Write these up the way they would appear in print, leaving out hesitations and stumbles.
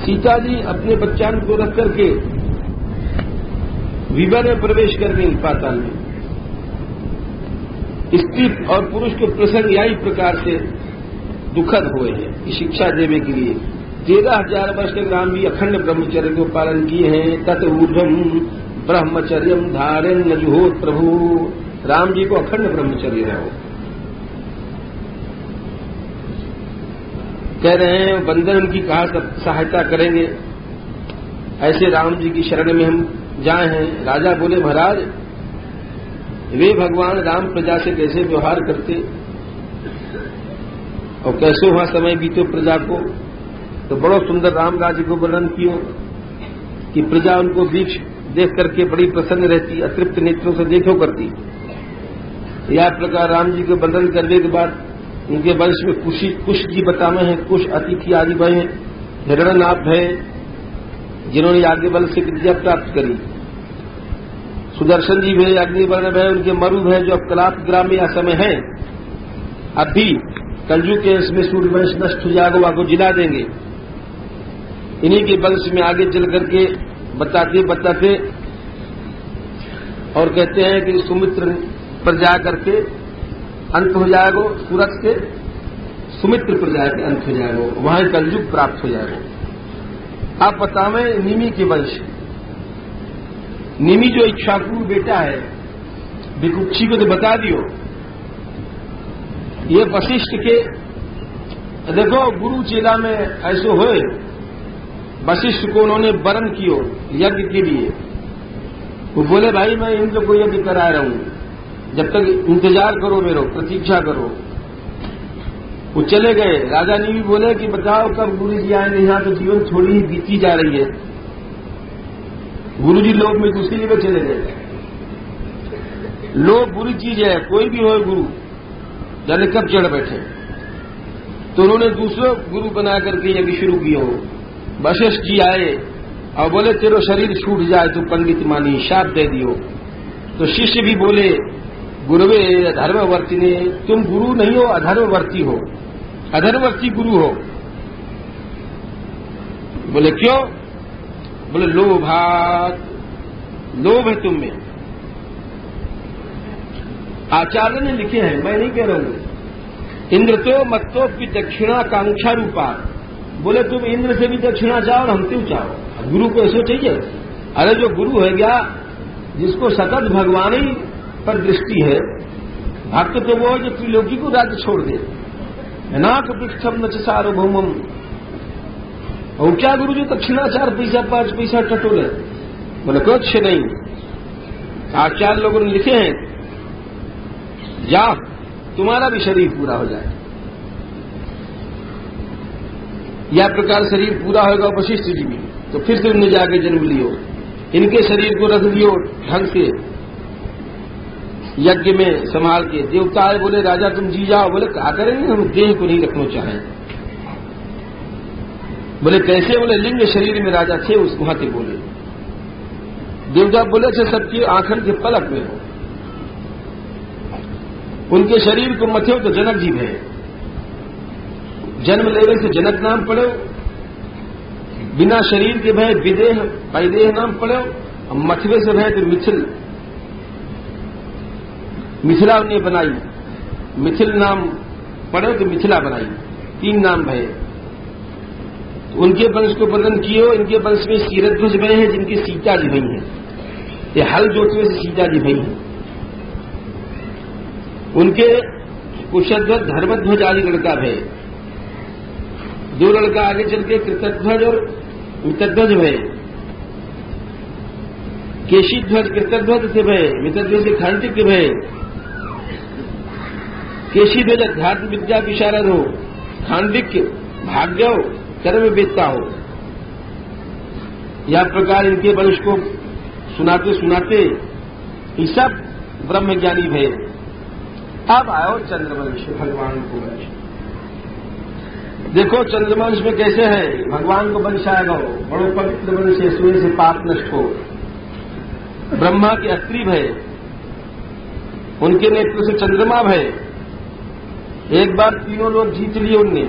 सीता जी अपने बच्चान को रख करके विवर में प्रवेश कर गई पाताल में। स्त्री और पुरुष के प्रसंग यही प्रकार से दुखद हुए हैं शिक्षा देने के लिए। 13,000 वर्ष तक राम जी अखंड ब्रह्मचर्य को पालन किए हैं। तत् ऊर्ध्वम ब्रह्मचर्यम धारण न जुहोत प्रभु। राम जी को अखंड ब्रह्मचर्य है। कह रहे हैं बंदर उनकी कहा सहायता करेंगे, ऐसे राम जी की शरण में हम जाए हैं। राजा बोले महाराज वे भगवान राम प्रजा से कैसे व्यवहार करते और कैसे वहां समय बीते प्रजा को। तो बड़ो सुंदर राम राज्य को वर्णन कियो कि प्रजा उनको वृक्ष देख करके बड़ी प्रसन्न रहती, अतृप्त नेत्रों से देखो करती। यह प्रकार राम जी को वर्णन करने के बाद उनके वंश में कुश जी बतावे हैं, कुश अतिथि आदि भय हैं, हिरण्यनाथ है जिन्होंने याज्ञवल्क्य से विद्या प्राप्त करी, सुदर्शन जी भय, अग्निवर्ण भय, उनके मरु भय जो अब कलाप ग्राम में समय है। अब भी कलयुग के इसमें सूर्यवंश नष्ट हो जाएगा, आपको जिला देंगे। इन्हीं के वंश में आगे चल करके बताते बताते और कहते हैं कि सुमित्र पर जा करके अंत हो जाएगा, सूरत से सुमित्र पर जाकर अंत हो जाएगा, वहां कलयुग प्राप्त हो जाएगा। आप बतावें निमि के वंश, निमि जो इच्छाकू बेटा है विकुक्षी को तो बता दियो। ये वशिष्ठ के देखो गुरु चेला में ऐसे होए, वशिष्ठ को उन्होंने वरण कियो यज्ञ के लिए। वो बोले भाई मैं इंद्र को यज्ञ करा रहा हूं, जब तक इंतजार करो मेरे, प्रतीक्षा करो। वो चले गए। राजा ने भी बोले कि बताओ कब गुरु जी आएंगे, यहां तो जीवन थोड़ी ही बीती जा रही है। गुरु जी लोग में दूसरी जगह चले गए। लोग बुरी चीज है, कोई भी हो गुरु जाने कब चढ़ बैठे। तो उन्होंने दूसरा गुरु बना करके यज्ञ शुरू किया हो। वशिष्ठ जी आए और बोले तेरो शरीर छूट जाए तो पंडित मानी, शाप दे दियो। तो शिष्य भी बोले गुरुवे अधर्मवर्ती ने, तुम गुरु नहीं हो अधर्मवर्ती हो, अधर्मवर्ती गुरु हो। बोले क्यों? बोले लोभात, लोभ है तुम में। आचार्य ने लिखे हैं, मैं नहीं कह रहा हूं। इंद्र तो मत्तो की दक्षिणा कांक्षा रूपा। बोले तुम इंद्र से भी दक्षिणा चाहो और हम क्यों चाहो, गुरु को ऐसा चाहिए। अरे जो गुरु है क्या, जिसको सतत भगवान ही पर दृष्टि है, भक्त तो वो जो त्रिलोकी को राज्य छोड़ दे। नाक पृष्ठम नच सार्वभौमम। और क्या गुरु जो दक्षिणाचार पैसा 5 पैसा टटोले। बोले कुछ नहीं। आचार्य लोगों ने लिखे हैं जा तुम्हारा भी शरीर पूरा हो जाए। यह प्रकार शरीर पूरा होगा वशिष्ठ जी भी। तो फिर से उन्हें जाके जन्म लियो, इनके शरीर को रख लियो ढंग से यज्ञ में संभाल के। देवता बोले राजा तुम जी जाओ। बोले क्या करेंगे, हम देह को नहीं रखना चाहें। बोले कैसे? बोले लिंग शरीर में राजा थे उस वहां से बोले। देवता बोले थे सबकी आंखन के पलक में हो, उनके शरीर को मथे तो जनक जी है। जन्म लेने से जनक नाम पड़े, बिना शरीर के भय विदेह वैदेह नाम पड़े, और मथवे से भय तो मिथिल, मिथिला उन्हें बनाई। मिथिल नाम पड़े तो मिथिला बनाई, 3 नाम भय। उनके वंश को वर्णन किए। इनके वंश में शीरध्वज भय हैं जिनकी सीता जी भई हैं। ये हल जोतने से सीता जी भई हैं। उनके कुशध्वज धर्मध्वज आदि लड़का भय। 2 लड़का आगे चल के कृतध्वज और मितध्वज भय। केशीध्वज कृतध्वज से भय, मितध्वज से खांडिक भय। केशीध्वज अध्यात्म विद्या विशारद हो, खांडिक भाग्य हो, कर्म वेत्ता हो। यह प्रकार इनके वंश को सुनाते सुनाते ये सब ब्रह्मज्ञानी भय। अब आओ चंद्रवंश, भगवान को वंश देखो। चंद्रवंश में कैसे है, भगवान को वंश आएगा, बड़ो पवित्र वंश है, सूर्य से पाप नष्ट हो। ब्रह्मा के अत्रि भय, उनके नेत्र से चंद्रमा भय। एक बार तीनों लोग जीत लिए उनने,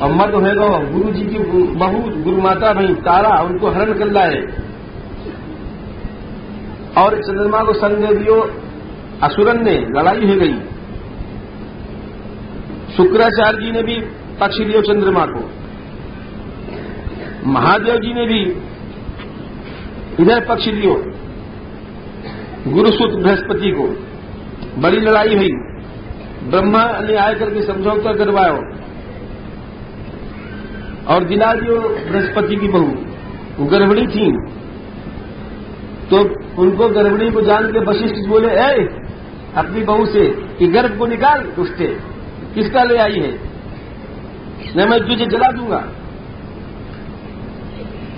और मद होगा गुरु जी की बहू गुरु माता भाई तारा उनको हरण कर लाए और चंद्रमा को संग दे दियो असुरन ने, लड़ाई हो गई। शुक्राचार्य जी ने भी पक्ष लियो चंद्रमा को, महादेव जी ने भी इधर पक्ष लियो गुरुसुत बृहस्पति को, बड़ी लड़ाई हुई। ब्रह्मा ने आकर के समझौता करवायो और दिला दियो बृहस्पति की बहू, वो गर्भणी थी। तो उनको गर्भणी को जान के वशिष्ठ बोले, अपनी बहू से कि गर्भ को निकाल, दुष्टे किसका ले आई है, नहीं मैं तुझे जला दूंगा।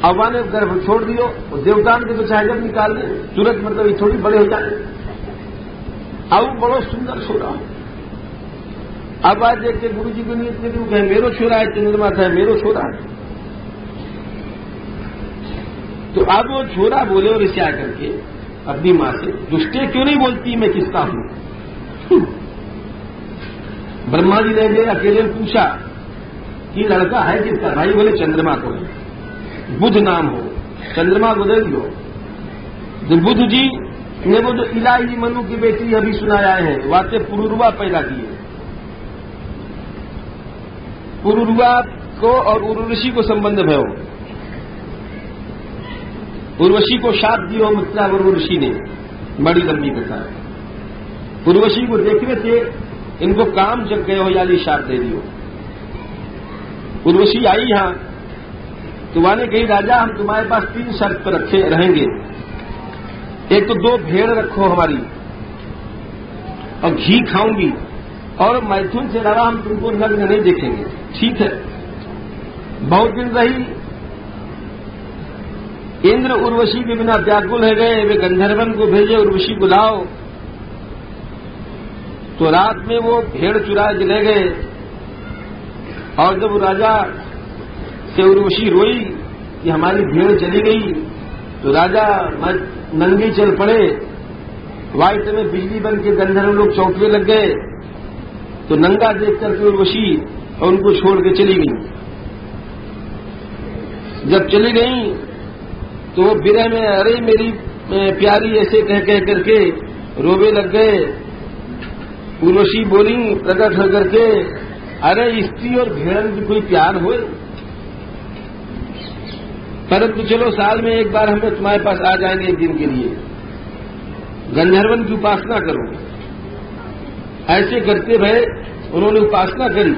अव्वा ने गर्भ छोड़ दियो, देवतान के तो चाहे जब निकाल दे तुरंत, मतलब ये थोड़ी बड़े हो जाए। अब बड़ो सुंदर छोरा, अब आज देख के गुरु जी को नीयत में कहे मेरो छोरा है, चंद्रमा था मेरो छोरा है। तो अब वो छोरा बोले और इसे आकर के अपनी मां से, दुष्टे क्यों नहीं बोलती मैं किसका हूं। ब्रह्मा जी ने भी अकेले पूछा कि लड़का है किसका, भाई बोले चंद्रमा को है, बुध नाम हो, चंद्रमा को दे दियो। जो बुध जी ने वो जो इलाही मनु की बेटी अभी सुनाया है, वाते पुरुरुआ पैदा की है। पुरुरुआ को और उर्वशी को संबंध भयो, उर्वशी को शाप दियो मित्रा उर्वशी ने, बड़ी लंबी कथा है। उर्वशी को देखने से इनको काम जग गए हो, यानी शाप दे दियो। उर्वशी आई यहां तो वहां ने कही, राजा हम तुम्हारे पास 3 शर्त पर रखे रहेंगे। एक तो 2 भेड़ रखो हमारी और घी खाऊंगी, और मैथुन से अलावा हम तुमको नग्न नहीं देखेंगे। ठीक है। बहुत दिन रही, इंद्र उर्वशी के बिना व्याकुल है गए, वे गंधर्वन को भेजे उर्वशी को लाओ। तो रात में वो भेड़ चुरा के ले गए, और जब राजा से उर्वशी रोई कि हमारी भेड़ चली गई, तो राजा नंगे चल पड़े। वाइट में बिजली बन के गंधर्व लोग चौंकने लग गए। तो नंगा देख करके उर्वशी और उनको छोड़ के चली गई। जब चली गई तो वो विरह में, अरे मेरी प्यारी, ऐसे कह कह करके रोवे लग गए। उर्वशी बोली प्रकट होकर के, अरे स्त्री और भेड़न की कोई प्यार हो, परंतु चलो साल में एक बार हमें तुम्हारे पास आ जाएंगे एक दिन के लिए, गंधर्वन की उपासना करो। ऐसे करते भय उन्होंने उपासना करी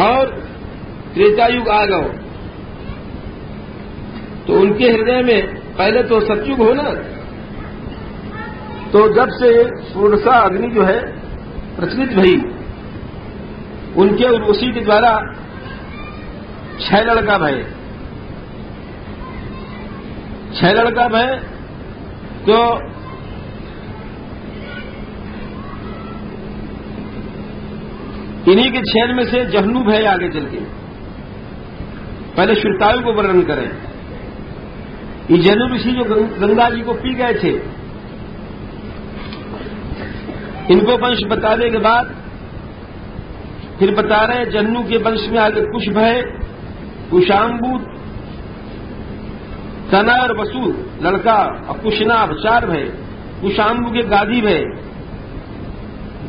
और त्रेतायुग आ गए। तो उनके हृदय में पहले तो सतयुग हो ना, तो जब से षोडशा अग्नि जो है प्रचलित भई, उनके उर्वशी के द्वारा 6 लड़का भय, 6 लड़का भय। तो इन्हीं के 6 में से जहनु भय आगे चल के, पहले श्वेतायु को वर्णन करें। ये जहनु ऋषि जो गंगा जी को पी गए थे, इनको वंश बताने के बाद फिर बता रहे हैं जन्नू के वंश में आगे कुश भय, कुशाम्बू, तना और वसु लड़का, और कुशनाभ 4 भय। कुशाम्बू के गाधी भय,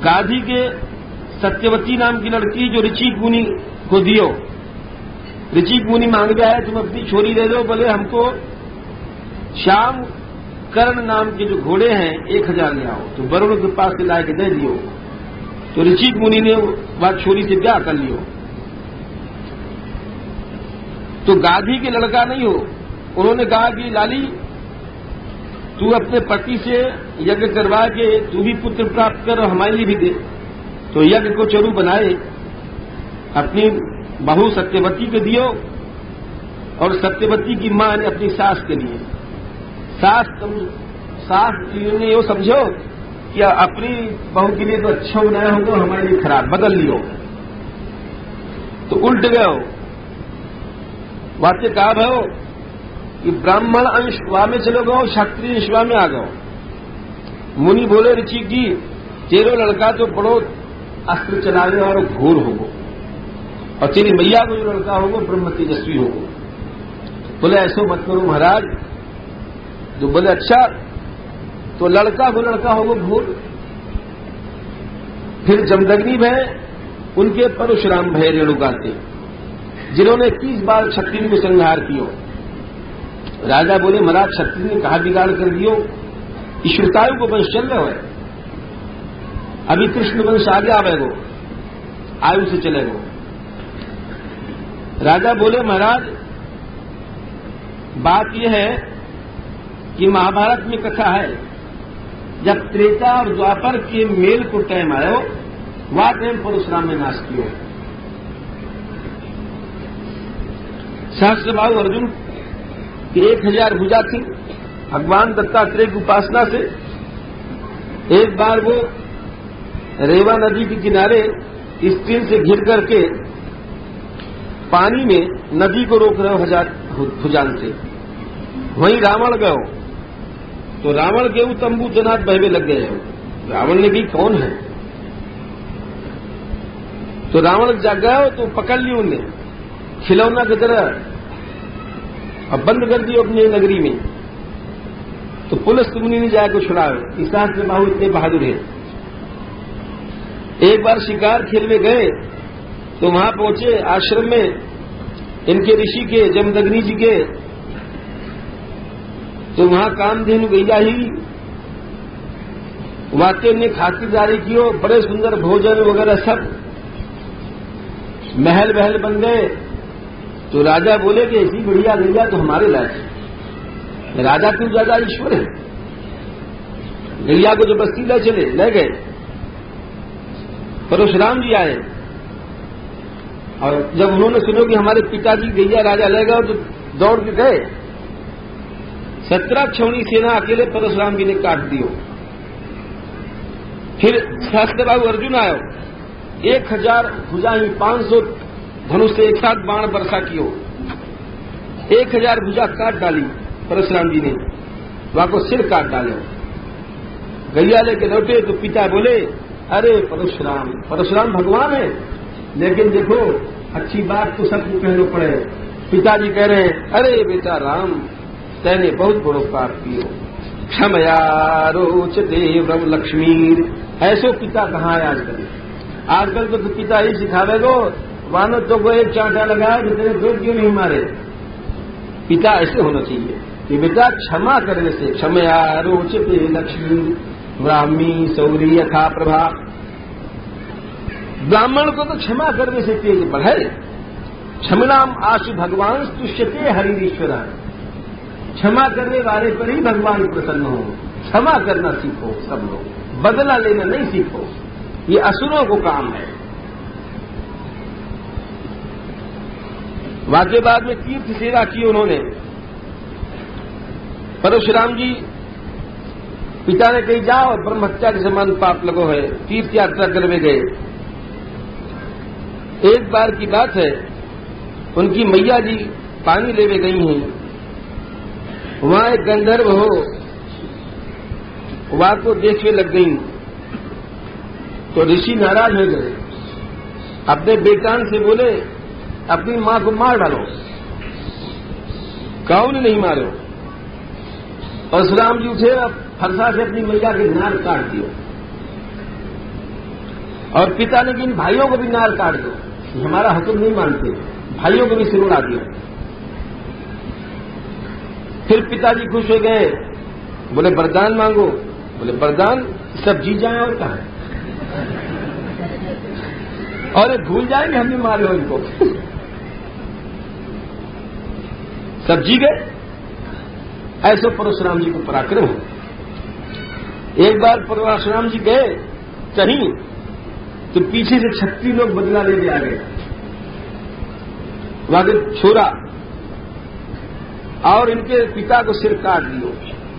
गाधी के सत्यवती नाम की लड़की जो ऋचिक मुनि को दियो। ऋचिक मुनि मांग गया है तुम अपनी छोरी दे दो, बोले हमको श्याम कर्ण नाम के जो घोड़े हैं 1000 ले आओ। तो वरुण के पास से लाके दे दियो। तो ऋचिक मुनि ने बात छोरी से ब्याह कर लियो। तो गाधी के लड़का नहीं हो, उन्होंने कहा कि लाली तू अपने पति से यज्ञ करवा के तू भी पुत्र प्राप्त कर और हमारे लिए भी दे। तो यज्ञ को चरु बनाए, अपनी बहू सत्यवती को दियो, और सत्यवती की मां ने अपनी सास के लिए। सास ने यो समझो कि अपनी बहू के लिए तो अच्छा बनाया होगा, हमारे लिए खराब, बदल लियो। तो उल्ट गए हो, वाक्य कहा भयो कि ब्राह्मण अंश वहां में चलो गो, क्षत्रिय अंश वहां में आ गो। मुनि बोले ऋषि जी तेरो लड़का तो बड़ो अस्त्र चलावे और घोर हो गो, और तेरी मैया को जो लड़का होगा ब्रह्म तेजस्वी होगा। बोले ऐसो मत करो महाराज। जो बोले अच्छा तो लड़का को लड़का होगा घोर। फिर जमदग्नि भय, उनके परशुराम भय रेणुकाते, जिन्होंने 30 बार क्षत्रिय को संहार कियो। राजा बोले महाराज क्षत्रिय ने कहा बिगाड़ कर दियो, ईश्वरतायु को वंश चल रहे हो, अभी कृष्ण वंश आगे आवेगो, आयु से चलेगो। राजा बोले महाराज बात यह है कि महाभारत में कथा है, जब त्रेता और द्वापर के मेल को टाइम आयो, वह टाइम परशुराम ने नाश किया। सहस्त्रबाहु अर्जुन की 1000 भुजा थी। भगवान दत्तात्रेय की उपासना से एक बार वो रेवा नदी के किनारे स्टील से घिर करके पानी में नदी को रोक रहे हो 1000 भुजान से। वहीं रावण गयो तो रावण के तंबू जनात बहवे लग गए। रावण ने कही कौन है, तो रावण जाग गया तो पकड़ ली उन्हें खिलौना की तरह और बंद कर दियो अपनी नगरी में। तो पुलिस तुमने नहीं जाए को छुड़ावे, इस सहस्त्रबाहु इतने बहादुर है। एक बार शिकार खेलने गए तो वहां पहुंचे आश्रम में इनके ऋषि के जमदग्नि जी के, तो वहां कामधेनु गैया ही वाक्य ने खातिरदारी की, बड़े सुंदर भोजन वगैरह सब, महल महल बन गए। तो राजा बोले कि ऐसी बढ़िया गैया तो हमारे लायक है। राजा क्यों ज्यादा ईश्वर है, गैया को जबरदस्ती ले चले, ले गए। परशुराम जी आए और जब उन्होंने सुनो कि हमारे पिताजी गैया राजा ले गए तो दौड़ के गए। 17 क्षौणी सेना अकेले परशुराम जी ने काट दियो। फिर सहस्त्रबाहु अर्जुन आयो, 1000 भुजाएं 500 धनुष से एक साथ बाण वर्षा कियो, 1000 भुजा काट डाली परशुराम जी ने, वहां को सिर काट डाले। गैया लेके लौटे तो पिता बोले अरे परशुराम, परशुराम भगवान है, लेकिन देखो अच्छी बात तो सबको कहना पड़े। पिताजी कह रहे हैं अरे बेटा राम, तैने बहुत बड़ो पाप कियो, क्षमया रोचते व्रम लक्ष्मीर। ऐसो पिता कहाँ है आजकल? आजकल तो पिता ही सिखावे गो, मानो तो को एक चांटा लगाया कि तेरे पेट क्यों नहीं मारे। पिता ऐसे होना चाहिए कि बेटा क्षमा करने से, क्षमया रोचते लक्ष्मी ब्राह्मी सौरी यथा प्रभा। ब्राह्मण को तो क्षमा करने से तेज बढ़े। क्षमणाम आशु भगवान तुष्यते हरिश्वर। क्षमा करने वाले पर ही भगवान प्रसन्न हो। क्षमा करना सीखो सब लोग, बदला लेना नहीं सीखो, ये असुरों को काम है। वाक्य बाद में तीर्थ सेवा की उन्होंने। परशुराम जी पिता ने कही जाओ, ब्रह्म हत्या के समान पाप लगो है, तीर्थ यात्रा करवे गए। एक बार की बात है, उनकी मैया जी पानी लेवे गई हैं, वहां एक गंधर्व हो, वहां को देखने लग गई तो ऋषि नाराज हो गए। अपने बेटान से बोले अपनी मां को मार डालो। कौन नहीं मारो। परशुराम जी उठे, फरसा से अपनी मैया के नार काट दियो और पिता ने इन भाइयों को भी नार काट दो, हमारा हुक्म नहीं मानते, भाइयों को भी सिर उड़ा दिया। फिर पिताजी खुश हो गए, बोले वरदान मांगो। बोले वरदान सब जी जाए और कहा और ये भूल जाएंगे हमने मारे हो इनको। सब जी गए। ऐसे परशुराम जी को पराक्रम हो। एक बार परशुराम जी गए कहीं तो पीछे से 36 लोग बदला लेने आ गए। वहां के छोरा और इनके पिता को सिर काट दियो,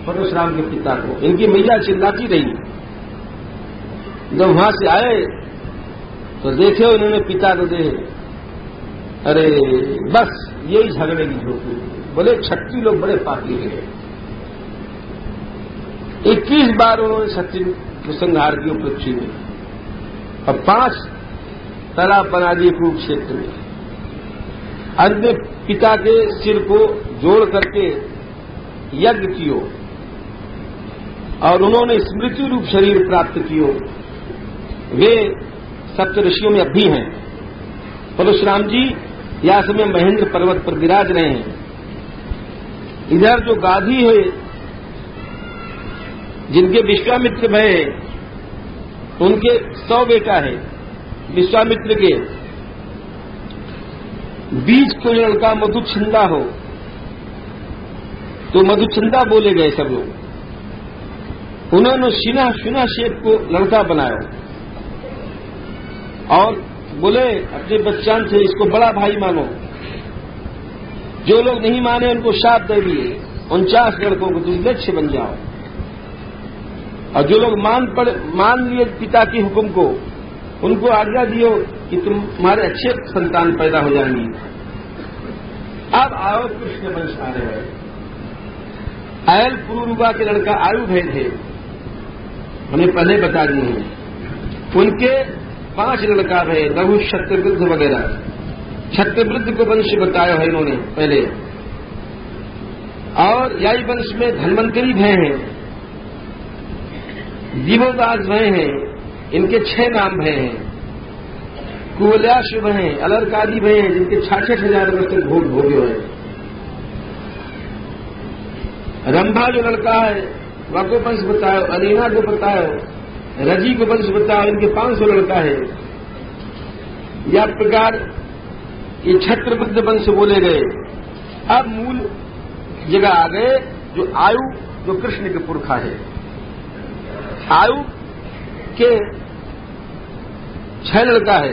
परशुराम के पिता को। इनकी मैया चिल्लाती रही। जब वहां से आए तो देखे उन्होंने पिता को दे, अरे बस यही झगड़े की झोंकी। बोले 36 लोग बड़े पापी गए। 21 बार उन्होंने क्षत्रिय को संहार किया पृथ्वी में और 5 तालाब बना दिए कुरुक्षेत्र में। अंत में पिता के सिर को जोड़ करके यज्ञ कियो और उन्होंने स्मृति रूप शरीर प्राप्त कियो। वे सप्तऋषियों में अब भी हैं। परशुराम जी या समय महेंद्र पर्वत पर विराज रहे हैं। इधर जो गाधी है जिनके विश्वामित्र भय उनके 100 बेटा है। विश्वामित्र के बीच को लड़का मधुछंदा हो तो मधुछंदा बोले गए सब लोग। उन्होंने शिना शेप को लड़का बनाया और बोले अपने बच्चान से इसको बड़ा भाई मानो। जो लोग नहीं माने उनको शाप दे दिए 49 लड़कों को तुम लक्ष्य बन जाओ। और जो लोग मान लिए पिता के हुक्म को उनको आज्ञा दियो कि तुम्हारे अच्छे संतान पैदा हो जाएंगे। अब आओ कृष्ण वंश आ रहे हैं। अयल पुरुरुवा के लड़का आयु भय थे, हमें पहले बता दिए हैं। उनके 5 लड़का भय लघु क्षत्रवृद्ध वगैरह। क्षत्रवृद्ध को वंश बताया है इन्होंने पहले। और याई वंश में धन्वंतरी भय हैं, जीवोदास भय हैं, इनके 6 नाम भय हैं। कुवल्याश भय हैं, अलरकादी भय हैं जिनके 66,000 वर्ष तक भोग भोगे हुए। रंभा जो लड़का है वह को वंश बताओ, अलीना को बताओ, रजी को वंश बताओ, इनके 500 लड़का है। या प्रकार ये क्षत्रवृद्ध वंश बोले गए। अब मूल जगह आ गए जो आयु जो कृष्ण के पुरखा है। आयु के 6 लड़का है।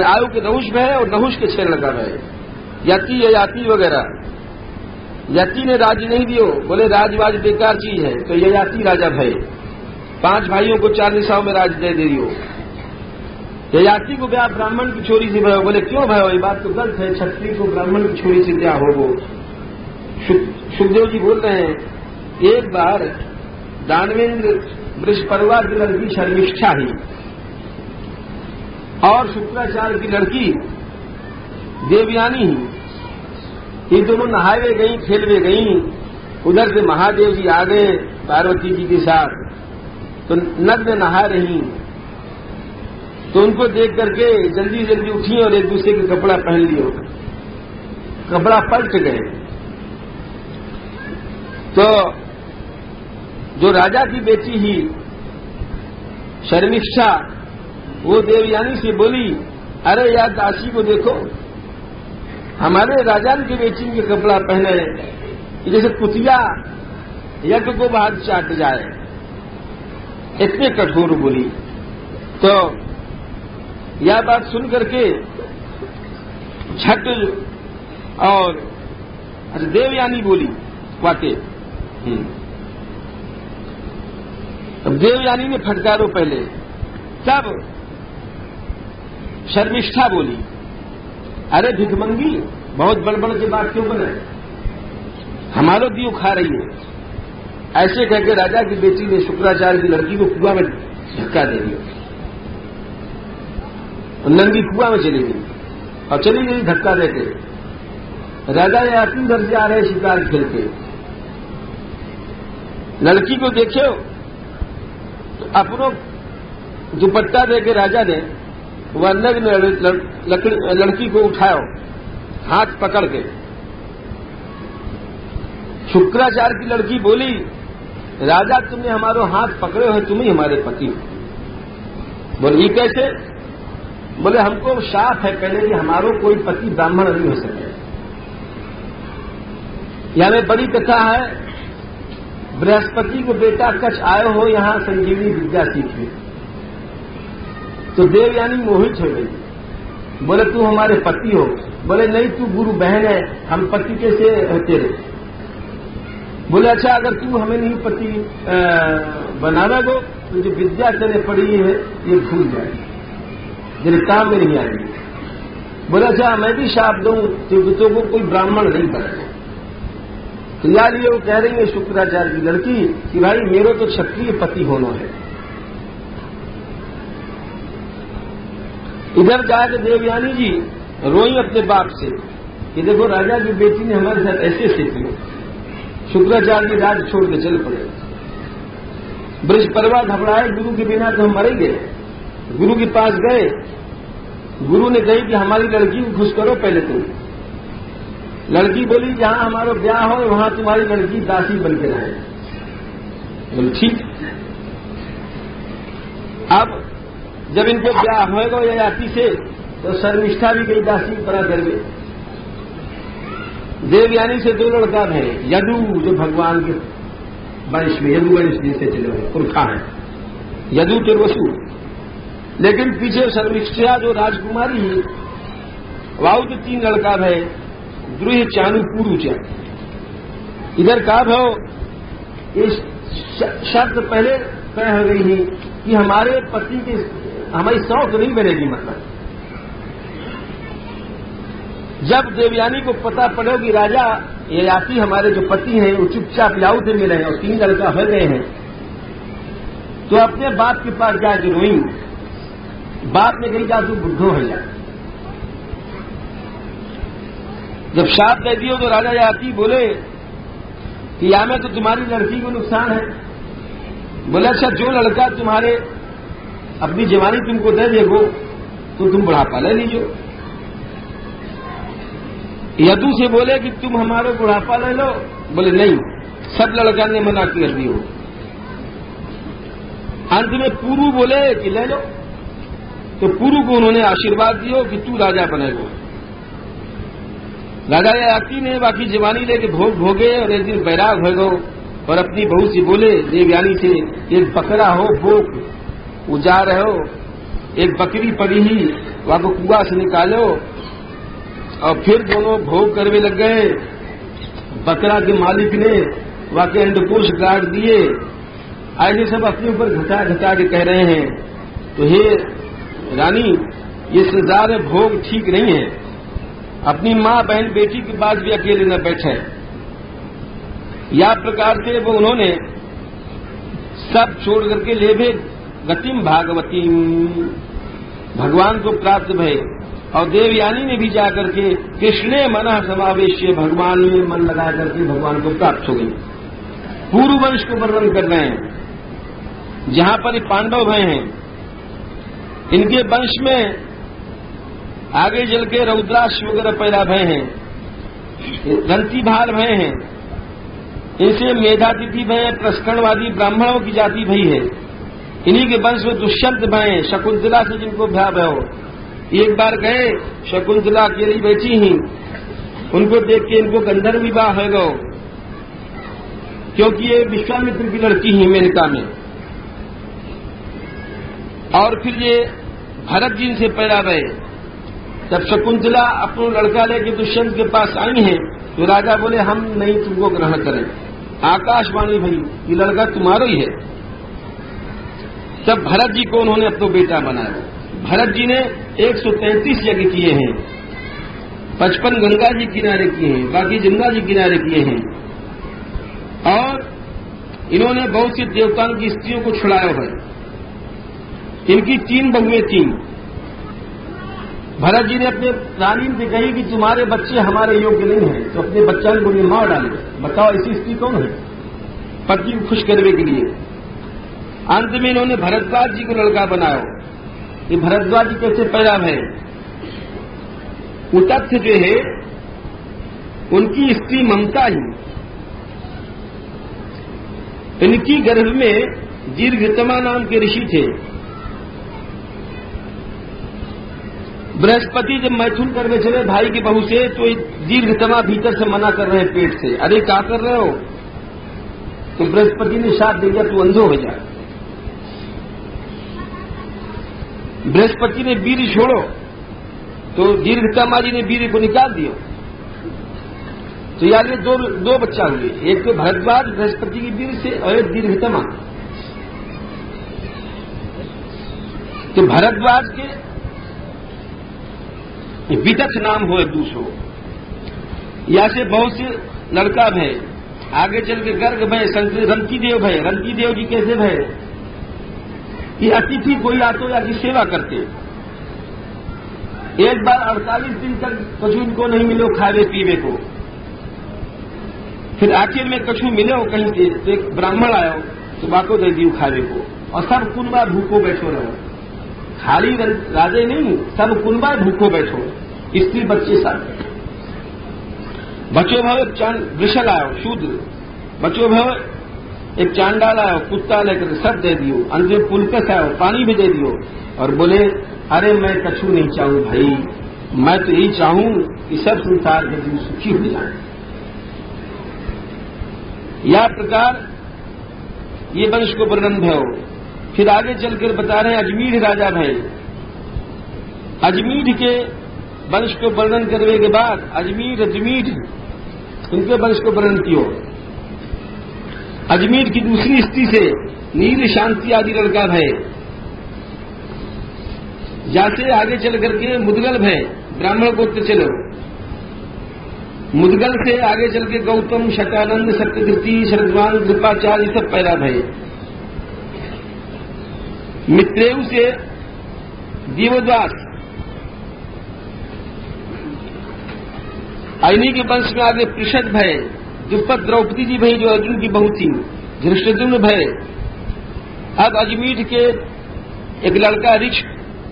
आयु के नहुष भय और नहुष के 6 लड़का भय। यति ययाति वगैरह। यति ने राज्य नहीं दियो, बोले राजवाज बेकार चीज है, तो ययाति राजा भय। 5 भाइयों को 4 दिशाओं में राज दे दियो। ययाति को ब्याह ब्राह्मण की छोरी से भयो, बोले क्यों भयो, ये बात तो गलत है, क्षत्रिय को ब्राह्मण की छोरी से ब्याह होगो। सुखदेव जी बोल रहे हैं एक बार दानवेंद्र वृषपर्वा की लड़की शर्मिष्ठा ही और शुक्राचार्य की लड़की देवयानी ही, ये दोनों नहावे गई, खेलवे गई। उधर से महादेव जी आ गए पार्वती जी के साथ, तो नग्न नहा रही। तो उनको देख करके जल्दी जल्दी उठी और एक दूसरे के कपड़ा पहन लियो, कपड़ा पलट गए। तो जो राजा की बेटी ही शर्मिष्ठा वो देवयानी से बोली, अरे यार दासी को देखो, हमारे राजा की बेटी के कपड़ा पहने जैसे कुतिया यज्ञ को बाहर चाट जाए, इतने कठोर बोली। तो यह बात सुन करके छठ और देवयानी बोली वाके। अब देवयानी ने फटकारो पहले, तब शर्मिष्ठा बोली, अरे भिखमंगी बहुत बड़बड़ की बात क्यों बनाए, हमारो दियो खा रही है। ऐसे कहकर राजा की बेटी ने शुक्राचार्य की लड़की को कुआं में धक्का दे दिया और नंगी कुआं में चली गई और चली गई धक्का देते। राजा ने आती घर से आ रहे शिकार खेल के, लड़की को देखे तो अपनो दुपट्टा देके राजा ने वह नग्न लड़की को उठाओ हाथ पकड़ के। शुक्राचार्य की लड़की बोली, राजा तुमने हमारो हाथ पकड़े हो, तुम ही हमारे पति हो। बोले ये कैसे? बोले हमको शाप है पहले कि हमारो कोई पति ब्राह्मण नहीं हो सके। यह में बड़ी कथा है, बृहस्पति को बेटा कच आयो हो यहाँ संजीवनी विद्या सीखी। तो देवयानी मोहित हो गई, बोले तू हमारे पति हो। बोले नहीं, तू गुरु बहन है, हम पति कैसे होते रहे। बोले अच्छा अगर तू हमें नहीं पति बनाना दो तो जो विद्या तेने पड़ी है ये भूल जाए, मेरे काम में नहीं आएगी। बोले अच्छा मैं भी शाप दूं तो वो कोई ब्राह्मण नहीं बने। तो या लिए वो कह रही है शुक्राचार्य की लड़की कि भाई मेरे तो क्षत्रिय पति होना है। इधर जाकर देवयानी जी रोई अपने बाप से कि देखो राजा की बेटी ने हमारे साथ ऐसे किया। शुक्राचार्य राज छोड़ के चल पड़े। बृहस्पति घबराए, गुरु के बिना तो हम मर गए। गुरु के पास गए, गुरु ने कही कि हमारी लड़की को खुश करो पहले तुम। लड़की बोली जहां हमारा ब्याह हो वहां तुम्हारी लड़की दासी बन के रहे। बोले ठीक। अब जब इनको ब्याह होगा ययाति से तो शर्मिष्ठा भी गई दासी की तरह कर गई। देवयानी से 2 लड़का है, यदु जो भगवान के वंश में, यदु वंश जिनसे चले हुए पुरखा है, यदु तिरवसु। लेकिन पीछे शर्मिष्ठा जो राजकुमारी है वाहु के 3 लड़का है, द्रुह चानु पुरुचा। इधर का भाव इस शर्त पहले तय हो गई है कि हमारे पति के हमारी शौक नहीं बनेगी। मतलब जब देवयानी को पता पड़े कि राजा ययाति हमारे जो पति हैं वो चुपचाप याऊ से मिले हैं और 3 लड़का हो गए हैं, तो अपने बाप के पास जाके रोई। बाप ने कही जा तू बुद्धो है जा। जब शाप दे दियो तो राजा ययाति बोले कि या में तो तुम्हारी लड़की को नुकसान है। बोले अच्छा जो लड़का तुम्हारे अपनी जवानी तुमको दे देगो तो तुम बुढ़ापा ले लीजिए। यदु से बोले कि तुम हमारे बुढ़ापा ले लो। बोले नहीं, सब लड़का ने मना कर दियो। अंत में पुरु बोले कि ले लो, तो पुरु को उन्होंने आशीर्वाद दियो कि तू राजा बनेगा। राजा ययाति ने बाकी जवानी लेके भोग भोगे और एक दिन बैराग हो गो और अपनी बहू से बोले देवयानी से, एक बकरा हो भोग उजा रहे हो, एक बकरी पड़ी ही वहां को कुआ से निकालो। और फिर दोनों भोग करने लग गए। बकरा के मालिक ने वहां के अंडकोश काट दिए। ऐसे सब अपने ऊपर घटा घटा के कह रहे हैं। तो हे रानी, ये सजाए भोग ठीक नहीं है। अपनी माँ बहन बेटी के पास भी अकेले न बैठे। या प्रकार से वो उन्होंने सब छोड़ करके ले भे गतिम भागवती, भगवान को प्राप्त भय। और देवयानी ने भी जाकर के कृष्णे मन समावेश भगवान में मन लगा करके भगवान को प्राप्त हो गई। पूर्व वंश को वर्णन कर रहे हैं जहां पर पांडव भय हैं। इनके वंश में आगे चल के रौद्राक्ष वगैरह पैदा भय हैं, रंती भाल भय हैं, इनसे मेधातिथि भय, प्रस्करणवादी ब्राह्मणों की जाति भई है। इन्हीं के वंश में दुष्यंत भय, शकुंतला से जिनको भय भय हो। एक बार गए, शकुंतला अकेली बैठी ही, उनको देख के इनको गंधर्व विवाह हो गो, क्योंकि ये विश्वामित्र की लड़की ही मेनका में। और फिर ये भरत जी से पैदा भय। जब शकुंतला अपना लड़का लेके दुष्यंत के पास आई है तो राजा बोले हम नहीं तुमको ग्रहण करें। आकाशवाणी भई ये लड़का तुम्हारा ही है। तब भरत जी को उन्होंने अपना बेटा बनाया। भरत जी ने 133 यज्ञ किए हैं, 55 गंगा जी किनारे किए हैं, बाकी जमुना जी किनारे किए हैं। और इन्होंने बहुत सी देवताओं की स्त्रियों को छुड़ाया है। इनकी 3 बहुएं थीं। भरत जी ने अपने रानी से कही कि तुम्हारे बच्चे हमारे योग्य नहीं हैं, तो अपने बच्चा को ये मार डाले। बताओ ऐसी स्त्री कौन है पति को खुश करने के लिए। अंत में इन्होंने भरद्वाज जी को लड़का बनाया। ये भरद्वाज जी कैसे पैदा है? उतथ्य जो है उनकी स्त्री ममता ही, इनकी गर्भ में दीर्घतमा नाम के ऋषि थे। बृहस्पति जब मैथुन करने चले भाई की बहू से, तो दीर्घतमा भीतर से मना कर रहे हैं पेट से, अरे क्या कर रहे हो? तो बृहस्पति ने शाप दे दिया तू अंधो हो जा। बृहस्पति ने वीर छोड़ो, तो दीर्घतमा जी ने वीर को निकाल दिया। तो यार ये दो बच्चा हुए, एक तो भरद्वाज बृहस्पति की वीर से और एक दीर्घतमा। तो भरद्वाज के विदथ नाम हो एक दूसरो, या से बहुत से लड़का भय। आगे चल के गर्ग भय, रंकी देव भय। रंकी देव जी कैसे भय? ये अतिथि कोई आतो या की सेवा करते, एक बार 48 दिन तक कछु इनको नहीं मिलो खावे पीवे को। फिर आखिर में कछु मिले हो कहीं से, तो एक ब्राह्मण आयो तो बाको दे दियो खावे को, और सब कुनबा भूखो बैठो रहो। खाली राजे नहीं, सब कुनबा भूखो बैठो, स्त्री बच्चे साथ। बचो भाव एक वृषल आयो शूद्र, बचो भाव एक चांडाल आयो कुत्ता लेकर, सब दे दियो। अंत में पुलकस आयो, पानी भी दे दियो, और बोले अरे मैं कछु नहीं चाहूं भाई, मैं तो यही चाहूं कि सब संसार के जीव सुखी हो जाए। या प्रकार ये वंश को वर्णन भयो। फिर आगे चलकर बता रहे हैं अजमीढ़ राजा भय। अजमीढ़ के वंश को वर्णन करने के बाद अजमीढ़ उनके वंश को वर्णन कियो। अजमीर की दूसरी स्त्री से नील शांति आदि लड़का भय। जाते आगे चल करके मुदगल भय, ब्राह्मण गोत्र चलो। मुदगल से आगे चल के गौतम, शतानंद, सत्यकृति, शरद्वान, कृपाचार्य सब पैदा भय। मित्रेव से देवदास। इन्हीं के वंश में आगे पृषद भय, द्रुपद द्रौपदी जी भई जो अर्जुन की बहू थी, धृष्टद्युम्न भय। अब अजमीर के एक लड़का ऋक्ष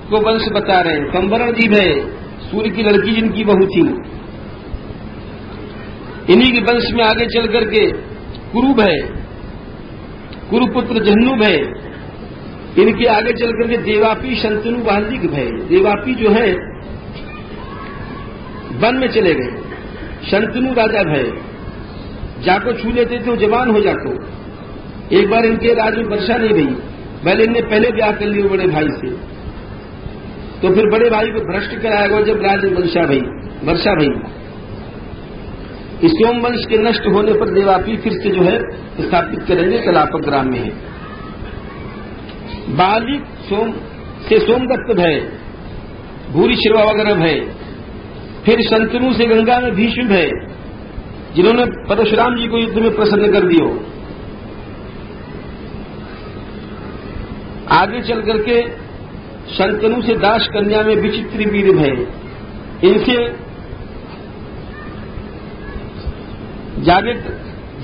को वंश बता रहे हैं, संवरण जी भय, सूर्य की लड़की जिनकी बहू थी। इन्हीं के वंश में आगे चल करके कुरु भय, कुरुपुत्र जहन्नु भय। इनके आगे चल करके देवापी, शंतनु, वाल्मीकि भय। देवापी जो है वन में चले गए। शंतनु राजा भय, जाको छू लेते थे वो जवान हो जातो। एक बार इनके राज में वर्षा नहीं भई, पहले इनने पहले ब्याह कर लिया बड़े भाई से, तो फिर बड़े भाई को भ्रष्ट कराया गया जब राज में वर्षा भई। इस सोम वंश के नष्ट होने पर देवापी फिर से जो है स्थापित करेंगे, कलापक ग्राम में है। बालिक से सोमदत्त भय, भूरी शिरवा वगैरह भय। फिर शंतनु से गंगा में भीष्म भय, जिन्होंने परशुराम जी को युद्ध में प्रसन्न कर दियो। आगे चल करके शंतनु से दास कन्या में विचित्र वीर भय। इनसे जागे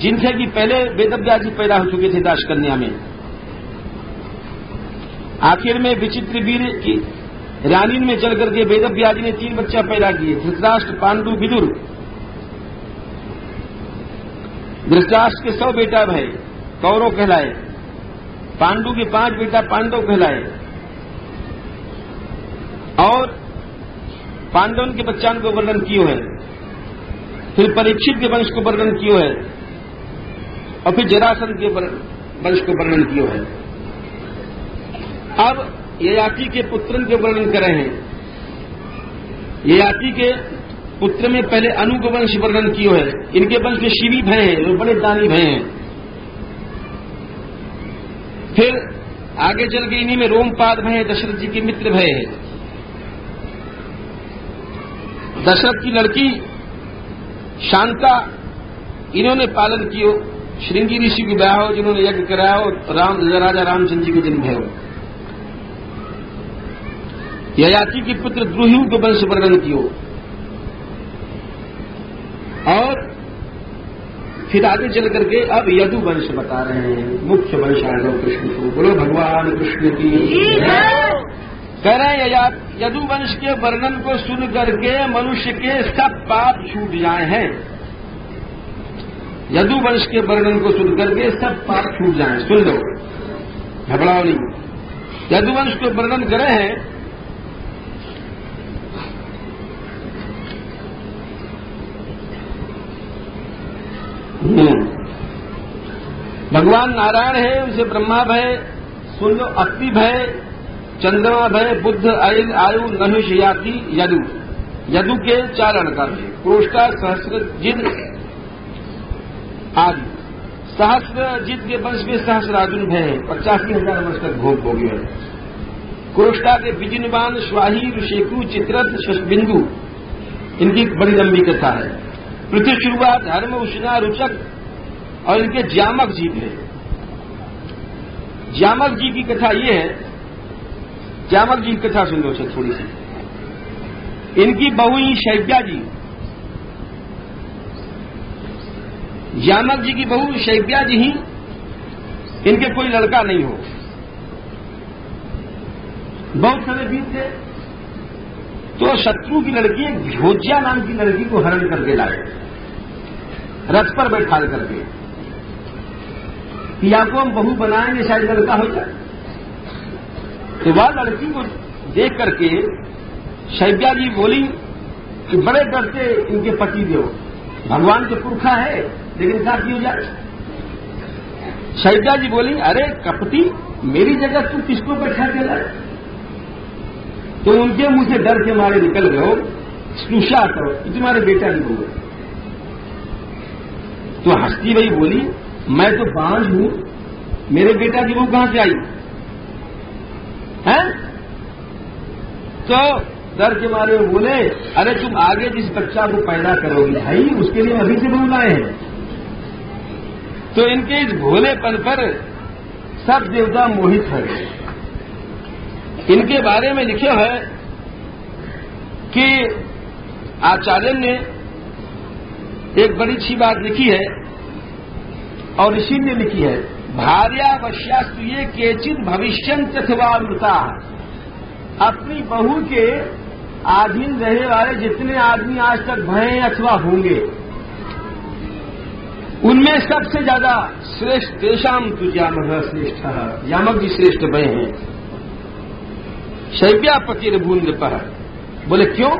जिनसे कि पहले वेदव्यास जी पैदा हो चुके थे दास कन्या में। आखिर में विचित्र वीर की रानी में चल करके वेदव्यास जी ने 3 बच्चा पैदा किए, धृतराष्ट्र, पांडु, विदुर। धृतराष्ट्र के 100 बेटा भय, कौरव कहलाए। पांडु के 5 बेटा पांडव कहलाए। और पांडवन के बच्चान को वर्णन कियो है। फिर परीक्षित के वंश को वर्णन कियो है, और फिर जरासंध के वंश को वर्णन कियो है। अब ययाति के पुत्रन के वर्णन कर रहे हैं। ययाति के पुत्र में पहले अनु का वंश वर्णन कियो है। इनके वंश में शिवी भय हैं, जो बड़े दानी भय हैं। फिर आगे चल के इन्हीं में रोमपाद भय, दशरथ जी के मित्र भय है। दशरथ की लड़की शांता इन्होंने पालन कियो। श्रृंगी ऋषि की ब्याह हो, जिन्होंने यज्ञ कराया, और राजा रामचंद्र जी के जन्म भयो। ययाति के पुत्र द्रुहिु के वंश वर्णन कियो। और फिर आगे चल करके अब यदु वंश बता रहे हैं, मुख्य वंश आएगा कृष्ण को। बोलो भगवान कृष्ण की। कह रहे हैं यदु वंश के वर्णन को सुन करके मनुष्य के सब पाप छूट जाए हैं। यदु वंश के वर्णन को सुन करके सब पाप छूट जाए। सुन लो, घबराओ नहीं। यदु वंश को वर्णन करे हैं। भगवान नारायण है, उनसे ब्रह्मा भय, सुन लो, अग्नि भय, चंद्रमा भय, बुद्ध, आयल, आयु, नहुष, याति, यदु। यदु के 4 लड़का थे, क्रोष्टा, सहस्रजित आदि। सहस्रजित के वंश में सहस्रार्जुन भय है, 85,000 वर्ष तक भोग हो गया। क्रोष्टा के विजिनवान, स्वाही, ऋषेकु, चित्रथ, शशबिंदु, इनकी बड़ी लंबी कथा है। पृथ्वी शुरुआत, धर्म, उष्णा, रुचक, और इनके ज्यामक जी थे। ज्यामक जी की कथा ये है, ज्यामक जी की कथा सुन लो थोड़ी सी। इनकी बहू ही शैव्या जी, यामक जी की बहू शैव्या जी ही, इनके कोई लड़का नहीं हो। बहुत समय बीत गए तो शत्रु की लड़की एक भोज्या नाम की लड़की को हरण करके लाए, रथ पर बैठा करके, कि आपको हम बहू बनाएंगे, शायद लड़का हो जाए। तो वह लड़की को देख करके शैव्या जी बोली कि बड़े डर से इनके पति देव, भगवान के पुरखा है लेकिन शादी हो जाए। शैव्या जी बोली, अरे कपटी, मेरी जगह तू किसको बैठा के लाए? तो उनके मुंह से डर के मारे निकल गए हो, स्नुषा करो, तुम्हारे बेटा नहीं होगा। तो हंसती वही बोली, मैं तो बांझ हूं, मेरे बेटा की बहू कहां से आई है? तो डर के मारे वो बोले, अरे तुम आगे जिस बच्चा को पैदा करोगी भाई, उसके लिए अभी से बहू लाए हैं। तो इनके इस भोलेपन पर सब देवता मोहित हो गए। इनके बारे में लिखा है कि आचार्य ने एक बड़ी अच्छी बात लिखी है, और ऋषि ने लिखी है, भार्यावश्यास्तु ये केचित भविष्यन्ति अथवा मृता। अपनी बहू के अधीन रहने वाले जितने आदमी आज तक भये अथवा होंगे, उनमें सबसे ज्यादा श्रेष्ठ तेषाम तुजामह श्रेष्ठ, यामक जी श्रेष्ठ भय हैं। शैव्यापति रघुन नृपः। बोले क्यों?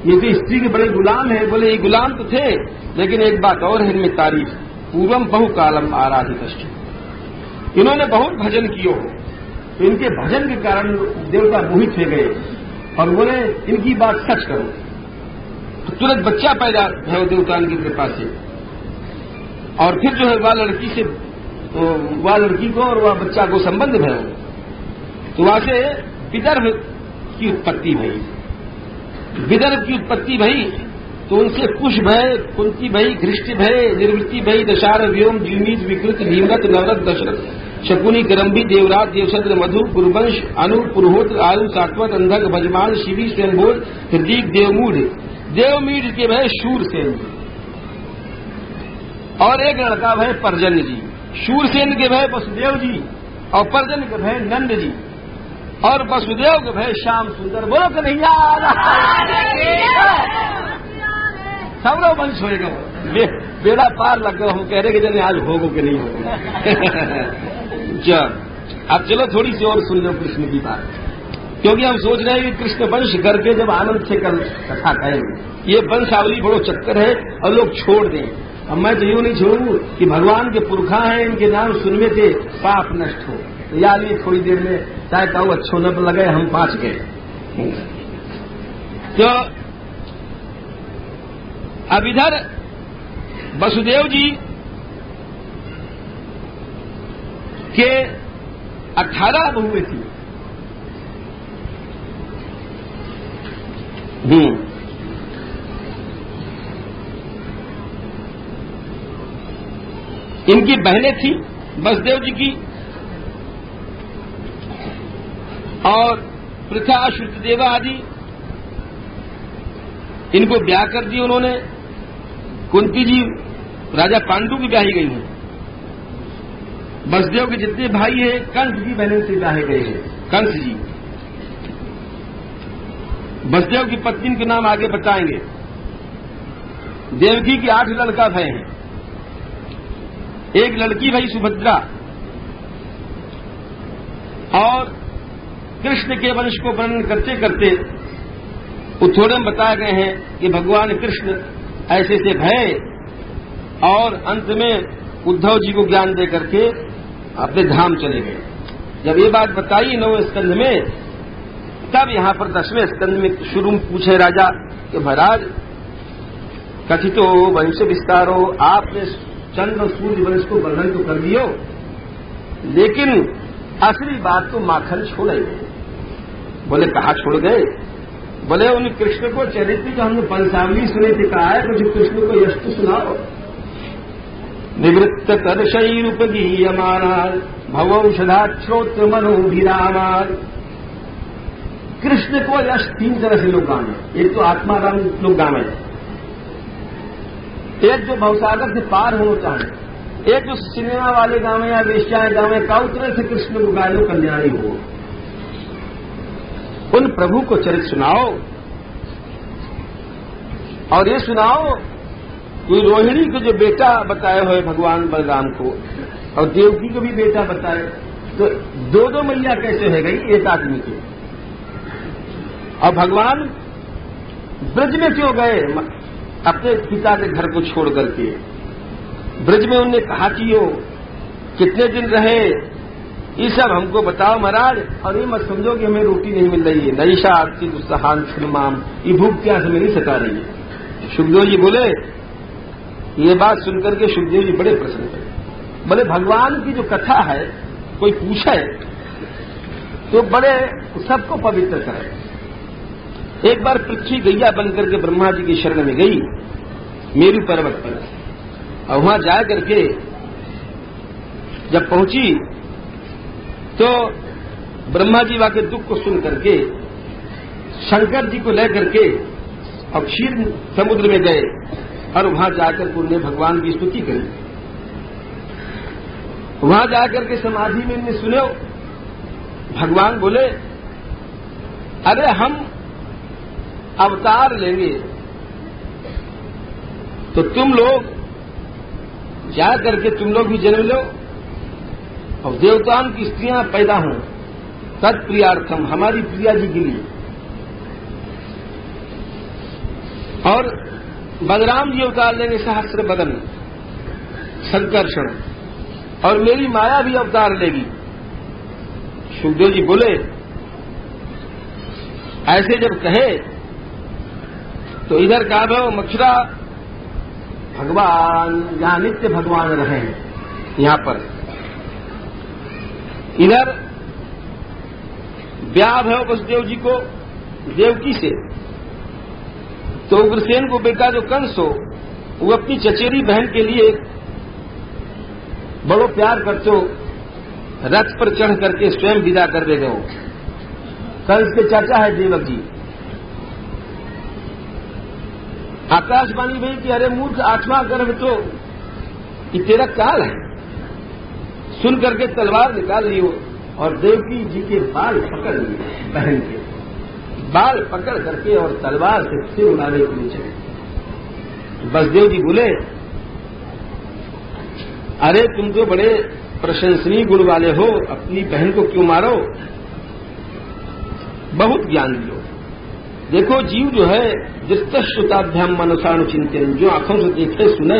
ये तो स्त्री के बड़े गुलाम है। बोले ये गुलाम तो थे, लेकिन एक बात और है इनमें तारीफ, पूर्वम बहुकालम आराधित। इन्होंने बहुत भजन किए हो, तो इनके भजन के कारण देवता मोहित हो गए और बोले इनकी बात सच करो। तो तुरंत बच्चा पैदा है देवता की कृपा से, और फिर जो है वह लड़की से, तो वह लड़की को और वह बच्चा को संबंध है, तो वहां से विदर्भ की उत्पत्ति भई। विदर्भ की उत्पत्ति भई तो उनसे कुश भय, कुंती भई, घृष्ट भय, निर्वृत्ति भई, दशार व्योम, द्विमीद, विकृत, भीमरथ, नवरथ, दशरथ, शकुनी, करम्बी, देवराज, देवशद्र, मधु, पुरुवंश, अनु, पुरोहोत्र, आयु, सात्वत, अंधक, भजमान, शिवी, स्वयंभोज, हृदीक, देवमूढ़। देवमीढ़ के भय शूरसेन जी, और एक लड़का भय पर्जन्य जी। शूरसेन के भय वसुदेव जी, और पर्जन्य के भय नंद जी, और वसुदेव के भय श्याम सुंदर। बोलो कन्हैया, सब लोग वंश होएगा। बेड़ा पार लग गया। हम कह रहे कि जने आज होगो कि नहीं होगा। अब चलो थोड़ी सी और सुन लो कृष्ण की बात, क्योंकि हम सोच रहे हैं कि कृष्ण वंश करके जब आनंद से कल कथा कहेंगे। ये वंशावली बड़ो चक्कर है और लोग छोड़ दें। अब मैं तो यूं नहीं छोड़ू कि भगवान के पुरखा हैं, इनके नाम सुनने से पाप नष्ट हो। तो यार ये थोड़ी देर में चाहे कहूँ अच्छो न लगे, हम पाँच गए। तो अब इधर वसुदेव जी के 18 बहुएं थी। इनकी बहनें थी वसुदेव जी की, और पृथा, श्रुतदेवा आदि, इनको ब्याह कर दिया उन्होंने। कुंती जी राजा पांडु की ब्याही गई हैं। वसुदेव के जितने भाई हैं कंस की बहन से ब्याहे गए हैं। कंस जी, वसुदेव की पत्नी के नाम आगे बताएंगे। देवकी के 8 लड़का भय हैं। एक लड़की भई सुभद्रा, और कृष्ण के वंश को वर्णन करते करते उत्थोड़े में बताए गए हैं कि भगवान कृष्ण ऐसे से भय, और अंत में उद्धव जी को ज्ञान दे करके अपने धाम चले गए। जब ये बात बताई 9वें स्कंध में, तब यहां पर 10वें स्कंध में शुरू में पूछे राजा कि महाराज कथितो वंश विस्तारो, आपने चंद्र सूर्य वंश को वर्णन तो कर दियो, लेकिन असली बात तो माखन छोड़ गए। बोले कहा छोड़ गए? बोले उन कृष्ण को चरित्र जो हमने पंचावली सुने थे, कहा है कुछ कृष्ण को यश तो सुनाओ। निवृत्त कर्षैरुपगीयमाना भवौषधा श्रोत्र मनोभिरामा कृष्ण को यश 3 तरह से लोग गावे। एक तो आत्माराम लोग गावे, एक जो भवसागर से पार होना चाहे, एक जो सिनेमा वाले गावे या वेश्याएं गावे, काउतरे से कृष्ण को गायो कल्याणी हो। उन प्रभु को चरित सुनाओ और ये सुनाओ कोई रोहिणी को जो बेटा बताए हुए भगवान बलराम को और देवकी को भी बेटा बताए, तो 2 मैया कैसे है गई एक आदमी की। और भगवान ब्रज में क्यों गए अपने पिता के घर को छोड़ करके? ब्रज में उन्होंने कहा कि यो कितने दिन रहे, ये सब हमको बताओ महाराज। और ये मत समझो कि हमें रोटी नहीं मिल रही है, नईशा आरती दुस्सहान सुनमाम, ये भूख प्यास में नहीं सता रही है। सुखदेव जी बोले, ये बात सुनकर के सुखदेव जी बड़े प्रसन्न हुए। बोले भगवान की जो कथा है कोई पूछे तो बड़े सबको पवित्र करे। एक बार पृथ्वी गैया बनकर के ब्रह्मा जी की शरण में गई मेरू पर्वत पर, और वहां जा करके जब पहुंची तो ब्रह्मा जी वहां के दुख को सुन करके शंकर जी को लेकर के और क्षीर समुद्र में गए और वहां जाकर के उन्होंने भगवान की स्तुति करी। वहां जाकर के समाधि में इन्हें सुने, भगवान बोले अरे हम अवतार लेंगे तो तुम लोग जा करके तुम लोग भी जन्म लो और देवताओं की स्त्रियां पैदा हों, तत्प्रियार्थम, हमारी प्रिया जी के लिए। और बलराम जी अवतार लेंगे सहस्त्र बदन संकर्षण, और मेरी माया भी अवतार लेगी। सुखदेव जी बोले ऐसे जब कहे तो इधर कहा भो मथुरा भगवान जहां नित्य भगवान रहे यहां पर, इधर ब्याह है वसुदेव जी को देवकी से, तो उग्रसेन को बेटा जो कंस हो वो अपनी चचेरी बहन के लिए बड़ो प्यार करते हो, रथ पर चढ़ करके स्वयं विदा कर दे गए। कंस के चाचा है देवक जी। आकाशवाणी भई कि अरे मूर्ख 8वां गर्भ तो कि तेरा काल है। सुन करके तलवार निकाल लियो और देवकी जी के बाल पकड़ लिए, बहन के बाल पकड़ करके और तलवार से सिर उड़ाने के लिए चले। बसदेव जी बोले अरे तुम तो बड़े प्रशंसनीय गुण वाले हो, अपनी बहन को क्यों मारो? बहुत ज्ञान दियो। देखो जीव जो है जिस्तश्रुताभ्याम मनसानुचिंतन, जो आंखों से देखे सुने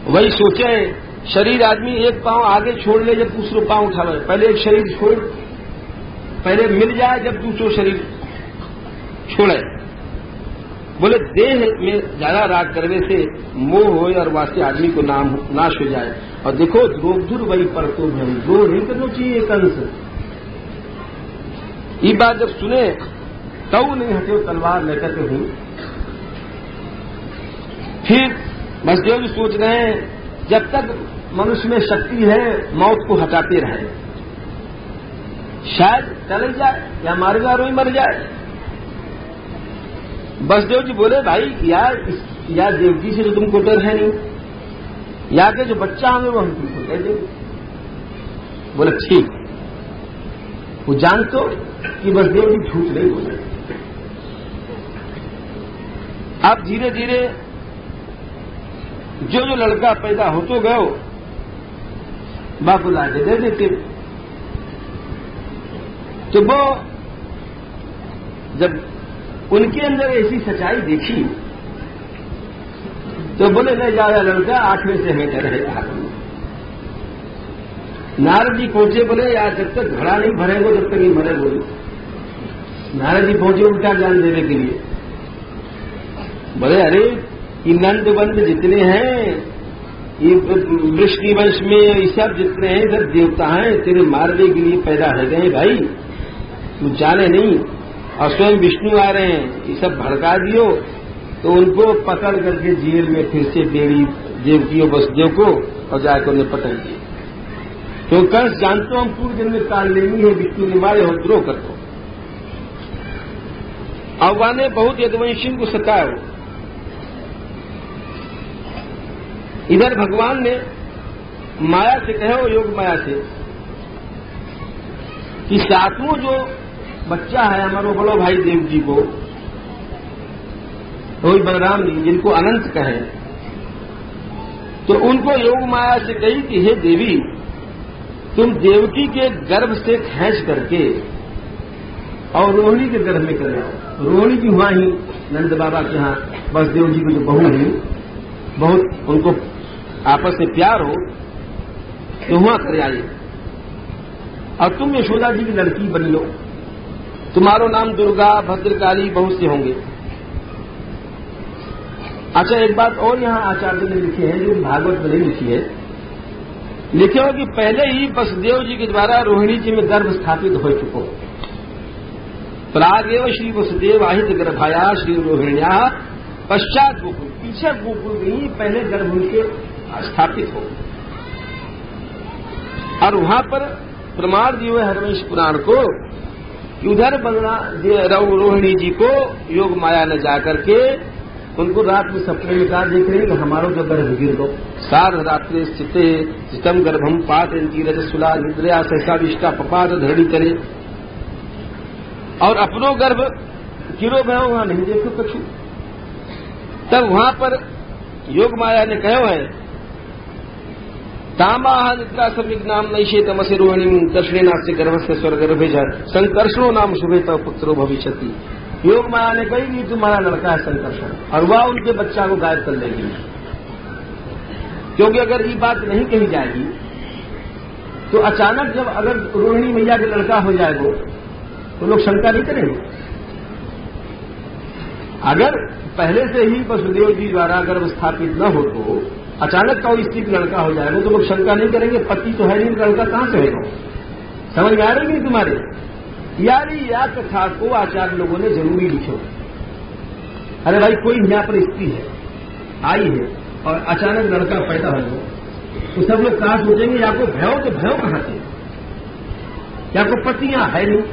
वही सोचे। शरीर आदमी एक पांव आगे छोड़ ले जब दूसरा पांव उठावे, पहले एक शरीर छोड़, पहले मिल जाए जब दूसरा शरीर छोड़े। बोले देह में ज्यादा राग करने से मोह हो और वास्ते आदमी को नाश हो जाए। और देखो द्रोगधुर वही पर तो द्रोह नहीं करना चाहिए कंस। ये बात जब सुने तब नहीं हटे तलवार लेकर के हूं। फिर बसदेव जी सोच रहे हैं जब तक मनुष्य में शक्ति है मौत को हटाते रहे, शायद चल जाए या मार जाए मर जाए। बसदेव जी बोले भाई यार देवकी से तो तुमको डर है नहीं, या के जो बच्चा होंगे वो हम तुमको कह देंगे। बोले ठीक। वो जानते कि बसदेव जी झूठ नहीं बोले। अब धीरे धीरे जो लड़का पैदा हो तो गयो बापू लाके दे देते। तो वो जब उनके अंदर ऐसी सच्चाई देखी तो बोले नहीं ज्यादा लड़का 8वें से हमें रहेगा। नारद जी पहुंचे, बोले यार जब तक घड़ा नहीं भरेगा जब तक ये मरे। बोले नारद जी पहुंचे उल्टा ज्ञान देने के लिए। बोले अरे ये नंद बंद जितने हैं, ये वृष्णि वंश में ये सब जितने हैं सब देवता हैं, तेरे मारने के लिए पैदा है गए भाई, तू जाने नहीं। और स्वयं विष्णु आ रहे हैं, ये सब भड़का दियो तो उनको पकड़ करके जेल में फिर से बेड़ी देवकियों वसुदेव को और जाकर उन्हें पकड़ दिए। तो कंस जानते हो हम पूर्व जन्म में काल लेनी है, विष्णु ने मारे हो द्रोह करते। अवगाने बहुत यदुवंशी को सतायो। इधर भगवान ने माया से कहो, योग माया से, कि सातवां जो बच्चा है हमारा बड़ो भाई देव जी को, वही बलराम जी जिनको अनंत कहें, तो उनको योग माया से कही कि हे देवी, तुम देवकी के गर्भ से खींच करके और रोहिणी के गर्भ में कर आओ। रोहिणी जी वहां ही नंद बाबा के यहाँ वसुदेव जी की जो बहू हुई, बहुत उनको आपस में प्यार हो तो वहां कर आइए, और तुम यशोदा जी की लड़की बन लो, तुम्हारो नाम दुर्गा, भद्रकाली बहुत से होंगे। अच्छा, एक बात और यहाँ आचार्य ने लिखी है जो भागवत में नहीं लिखी है, लिखे हो कि पहले ही वसुदेव जी के द्वारा रोहिणी जी में गर्भ स्थापित हो चुको। प्रागेव श्री वसुदेव आहित गर्भाया श्री रोहिण्या पश्चात गोकुल, पीछे गोकुल में ही पहले गर्भ उनके स्थापित हो। और वहां पर प्रमाण दिए हुए हरवंश पुराण को कि उधर रोहिणी जी को योग माया ने जाकर के उनको रात में सपने में कहा, देख रहे कि हमारो जो गर्भ गिर दो, सार रात्रि स्थिते चितम गर्भम पातंती रजसुला निद्रया सहसा विष्टा पपात धरणी करे, और अपनो गर्भ गिरो गयो वहां नहीं देखो कछु। तब वहां पर योग माया ने कहो है, तामाह निद्रा समिक नाम नैशे तमसे रोहिणी कर्षणेना से गर्भ से स्वर्गर्भे संकर्षणो नाम शुभे तव पुत्रो भविष्यति। योग माया ने कही कि तुम्हारा लड़का है संकर्षण, और वह उनके बच्चा को गायब कर लेगी, क्योंकि अगर ये बात नहीं कही जाएगी तो अचानक जब अगर रोहिणी मैया के लड़का हो जाएगा तो लोग शंका नहीं करेंगे। अगर पहले से ही वसुदेव जी द्वारा गर्भ स्थापित न हो तो अचानक का स्त्री का लड़का हो जाएगा तो लोग शंका नहीं करेंगे, पति तो है नहीं, लड़का कहां से होगा। समझ में आ रही नहीं तुम्हारे? यारी या कथा को आचार्य लोगों ने जरूरी लिखो। अरे भाई, कोई यहाँ पर स्त्री है, आई है और अचानक लड़का पैदा हो तो सब लोग कहा सोचेंगे, या को भय तो भय कहां से, या को पतियां है नहीं,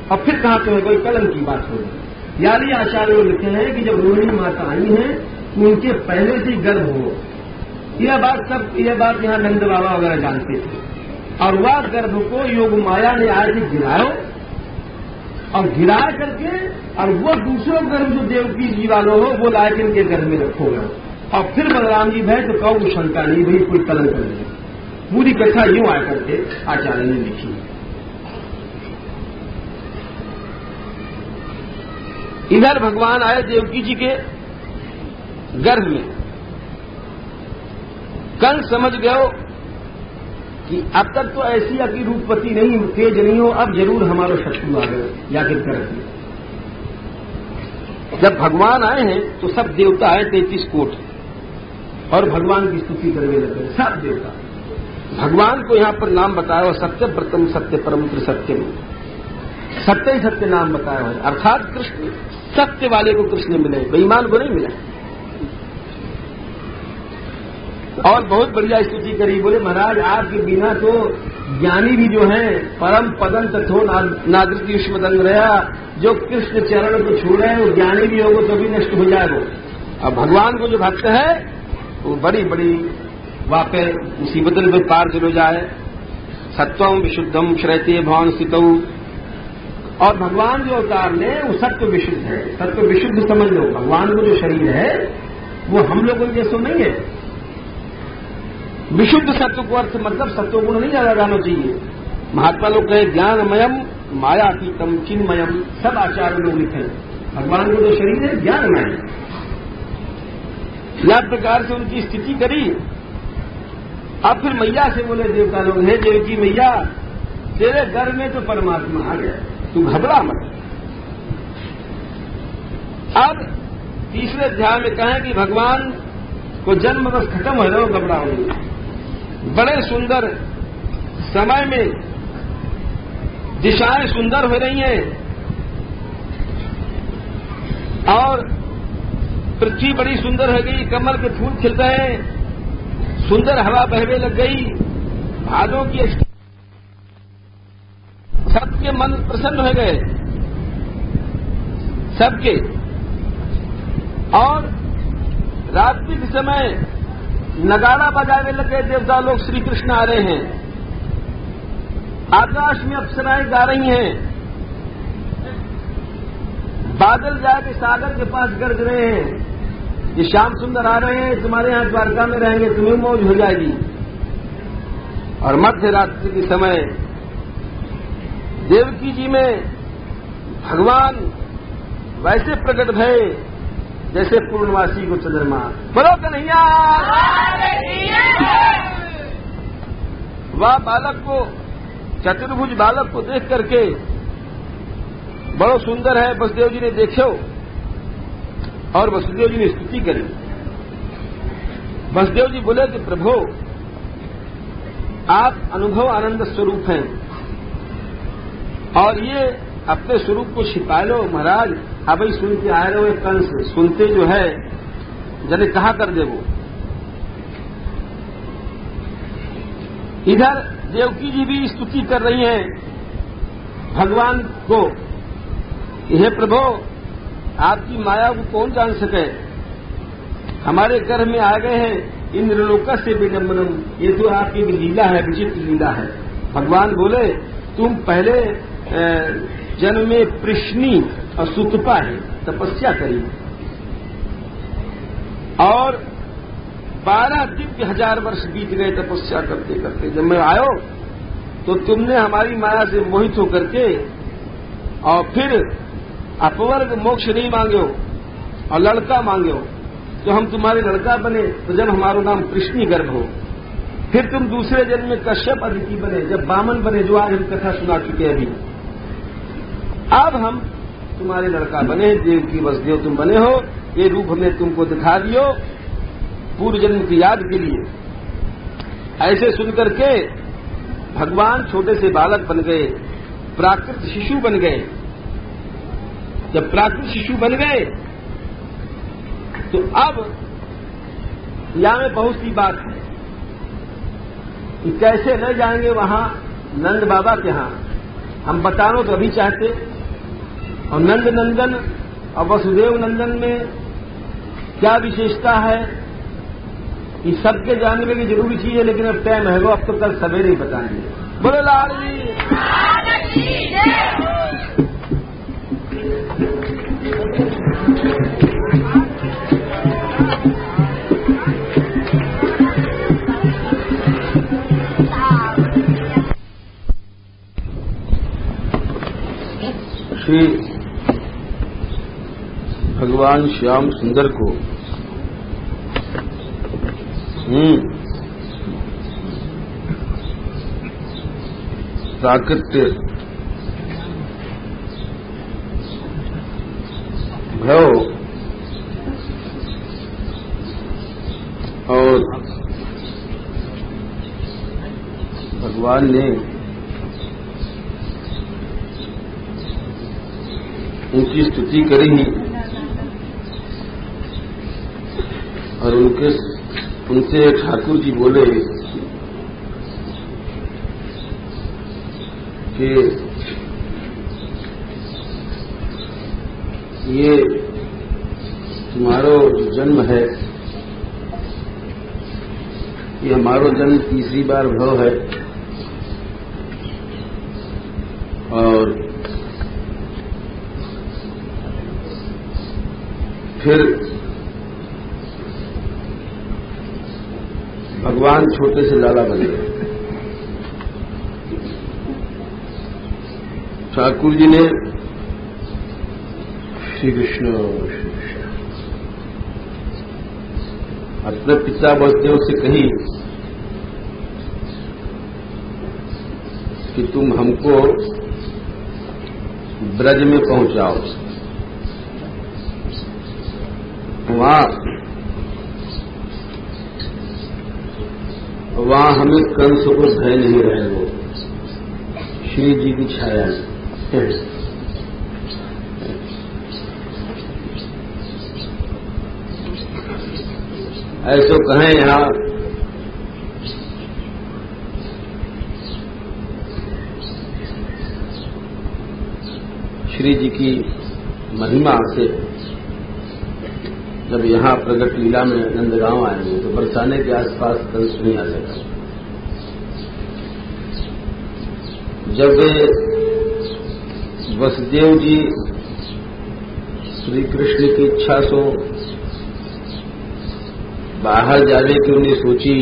और फिर कहां तो है, कोई कलम की बात होगी। यारी आचार्य लोग लिखे हैं कि जब रोहिणी माता आई है तो उनके पहले से ही गर्भ हो। यह बात यहाँ नंद बाबा वगैरह जानते थे, और वह गर्भ को योग माया ने आज गिरायो, और गिरा करके और वो दूसरा गर्भ जो देवकी जी वालों हो वो लाके इनके गर्भ में रखोगे, और फिर बलराम जी भय तो कहो शंका नहीं, भाई कोई कलंक नहीं। पूरी कथा यूं आ करके आचार्य ने लिखी। इधर भगवान आए देवकी जी के गर्भ में, कंस समझ गयो कि अब तक तो ऐसी अति रूपवती नहीं, तेज नहीं हो, अब जरूर हमारा शत्रु आ गए, याकित कर। जब भगवान आए हैं तो सब देवता आए 33 कोट, और भगवान की स्तुति करने लगे सब देवता। भगवान को यहां पर नाम बताया, सत्य प्रथम सत्य परम सत्यम, सत्य ही सत्य नाम बताया है, अर्थात कृष्ण सत्य वाले को कृष्ण मिले, बेईमान को नहीं मिला। और बहुत बढ़िया स्तुति करी, बोले महाराज आपके बिना तो ज्ञानी भी जो है परम पदन तथो नागरिक युष्मदन रहा, जो कृष्ण चरण को छोड़े वो ज्ञानी भी होगा तो भी नष्ट हो जाएगा। अब भगवान को जो भक्त है वो बड़ी बड़ी वापे मुसीबतन में पार चलो जाए। सत्वम विशुद्धम श्रयते भवन स्थितौ, और भगवान जो अवतार ने वो सत्व विशुद्ध है, सत्व विशुद्ध समझ लो। भगवान को जो शरीर है वो हम लोगों जैसो नहीं है। विशुद्ध सत्व को अर्थ मतलब सत्व गुण नहीं ज्यादा जाना चाहिए। महात्मा लोग कहे ज्ञानमयम मायातीतम चिन्मयम, सब आचार्य लोग लिखे भगवान को जो शरीर है ज्ञानमय। इस प्रकार से उनकी स्थिति करी। अब फिर मैया से बोले देवता लोग, हे देवकी मैया तेरे घर में तो परमात्मा आ गया, तू घबरा मत। अब तीसरे अध्याय में कहें कि भगवान को जन्म बस खत्म हो रहा, घबराओ। बड़े सुंदर समय में दिशाएं सुंदर हो रही हैं, और पृथ्वी बड़ी सुंदर हो गई, कमल के फूल खिल रहे हैं, सुंदर हवा बहने लग गई, भादों की सबके मन प्रसन्न हो गए। सबके। और रात्रि के समय नगाड़ा बजाने लगे देवता लोग, श्री कृष्ण आ रहे हैं। आकाश में अप्सराएं गा रही हैं, बादल जाके सागर के पास गरज रहे हैं, ये श्याम सुंदर आ रहे हैं, तुम्हारे यहां द्वारका में रहेंगे, तुम्हें मौज हो जाएगी। और मध्य रात्रि के समय देवकी जी में भगवान वैसे प्रकट भये जैसे पूर्णवासी को चंद्रमा। बोलो कन्हैया। वह बालक को, चतुर्भुज बालक को देख करके बड़ो सुंदर है, वसुदेव जी ने देखो और वसुदेव जी ने स्तुति करी। वसुदेव जी बोले कि प्रभु आप अनुभव आनंद स्वरूप हैं और ये अपने स्वरूप को छिपा लो महाराज। अब ही सुन के आए रहो, कंस सुनते जो है जने कहा कर दे वो। इधर देवकी जी भी स्तुति कर रही हैं भगवान को, हे प्रभु आपकी माया को कौन जान सके, हमारे गर्भ में आ गए हैं इंद्रलोक से विडंबनम, ये तो आपकी लीला है, विचित्र लीला है। भगवान बोले तुम पहले जन्म में कृष्णी और सुतपा है तपस्या करी और 12 दिव्य हजार वर्ष बीत गए तपस्या करते करते। जब मैं आयो तो तुमने हमारी माया से मोहित होकर के और फिर अपवर्ग मोक्ष नहीं मांगे हो और लड़का मांगे हो, तो हम तुम्हारे लड़का बने तो जब हमारा नाम कृष्णी गर्भ हो। फिर तुम दूसरे जन्म में कश्यप अदिति बने, जब वामन बने, जो आज हम कथा सुना चुके अभी। अब हम तुम्हारे लड़का बने, देव की वसुदेव तुम बने हो, ये रूप हमने तुमको दिखा दियो पूर्व जन्म की याद के लिए। ऐसे सुनकर के भगवान छोटे से बालक बन गए, प्राकृत शिशु बन गए। जब प्राकृत शिशु बन गए तो अब यहां में बहुत सी बात है कि कैसे न जाएंगे वहां नंद बाबा के यहां। हम बताओ तो अभी चाहते, और नंद नंदन और वसुदेव नंदन में क्या विशेषता है कि सबके जानने की जरूरी चीज है, लेकिन अब टाइम है वो, अब तो कल सवेरे ही बताएंगे। बोलो लाल जी। श्री भगवान श्याम सुंदर को प्राकृत्य भव और भगवान ने उनकी स्तुति करी और उनसे ठाकुर जी बोले कि ये तुम्हारो जन्म है, ये हमारो जन्म तीसरी बार भव है और फिर भगवान छोटे से लाला बन गए। ठाकुर जी ने श्री कृष्ण अपने पिता वसुदेव से कही कि तुम हमको ब्रज में पहुंचाओ, वहां हमें कंस को भय नहीं रहेगा, श्री जी की छाया है। ऐसो कहें यहां श्री जी की महिमा से जब यहाँ प्रगट लीला में नंदगांव आएंगे तो बरसाने के आसपास कंस नहीं आ सका। जब वसुदेव जी श्री कृष्ण की इच्छा से बाहर जाने की उन्हें सोची,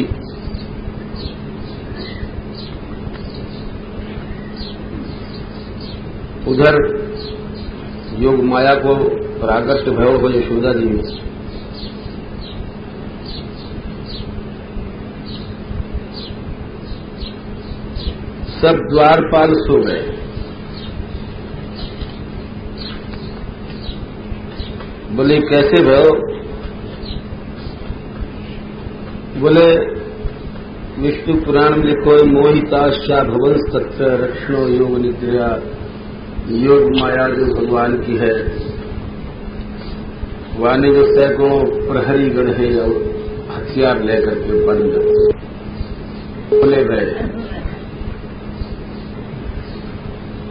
उधर योग माया को प्रागट्य भयो हो यशोदा जी में। सब द्वारपाल सो गए। बोले कैसे भयो? बोले विष्णु पुराण में लिखो मोहिताश्चा भवन तत्र रक्षणो योग निद्रा, योग माया जो भगवान की है वाने जो सैकड़ों प्रहरी गण है और हथियार लेकर के बंद बोले गए,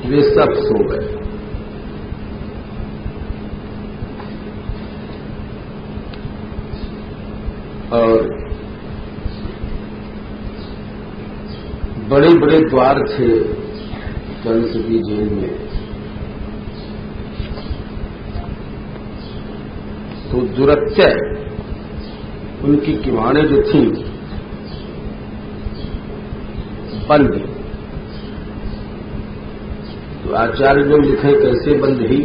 वे सब सो गए। और बड़े बड़े द्वार थे कंस की जेल में, तो दुरत्य उनकी किवाड़ें जो थी बंद। तो आचार्य लोग लिखे कैसे बंद ही,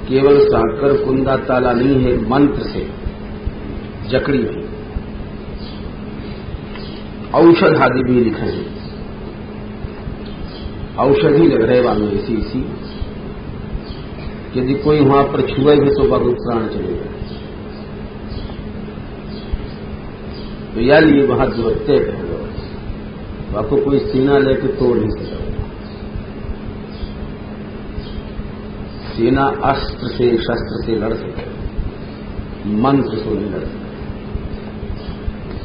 केवल सांकर कुंदा ताला नहीं है, मंत्र से जकड़ी हुई। औषध आदि भी लिखे हैं, औषधि लग रहे वालों इसी यदि कोई वहां पर छुएगी तो बहुत प्राण चलेगा। तो या लिए वहां दुरत्य कहेगा, आपको कोई सीना लेके तोड़ नहीं सकेगा। सेना अस्त्र से शस्त्र से लड़ सके, मंत्र से नहीं लड़ सके।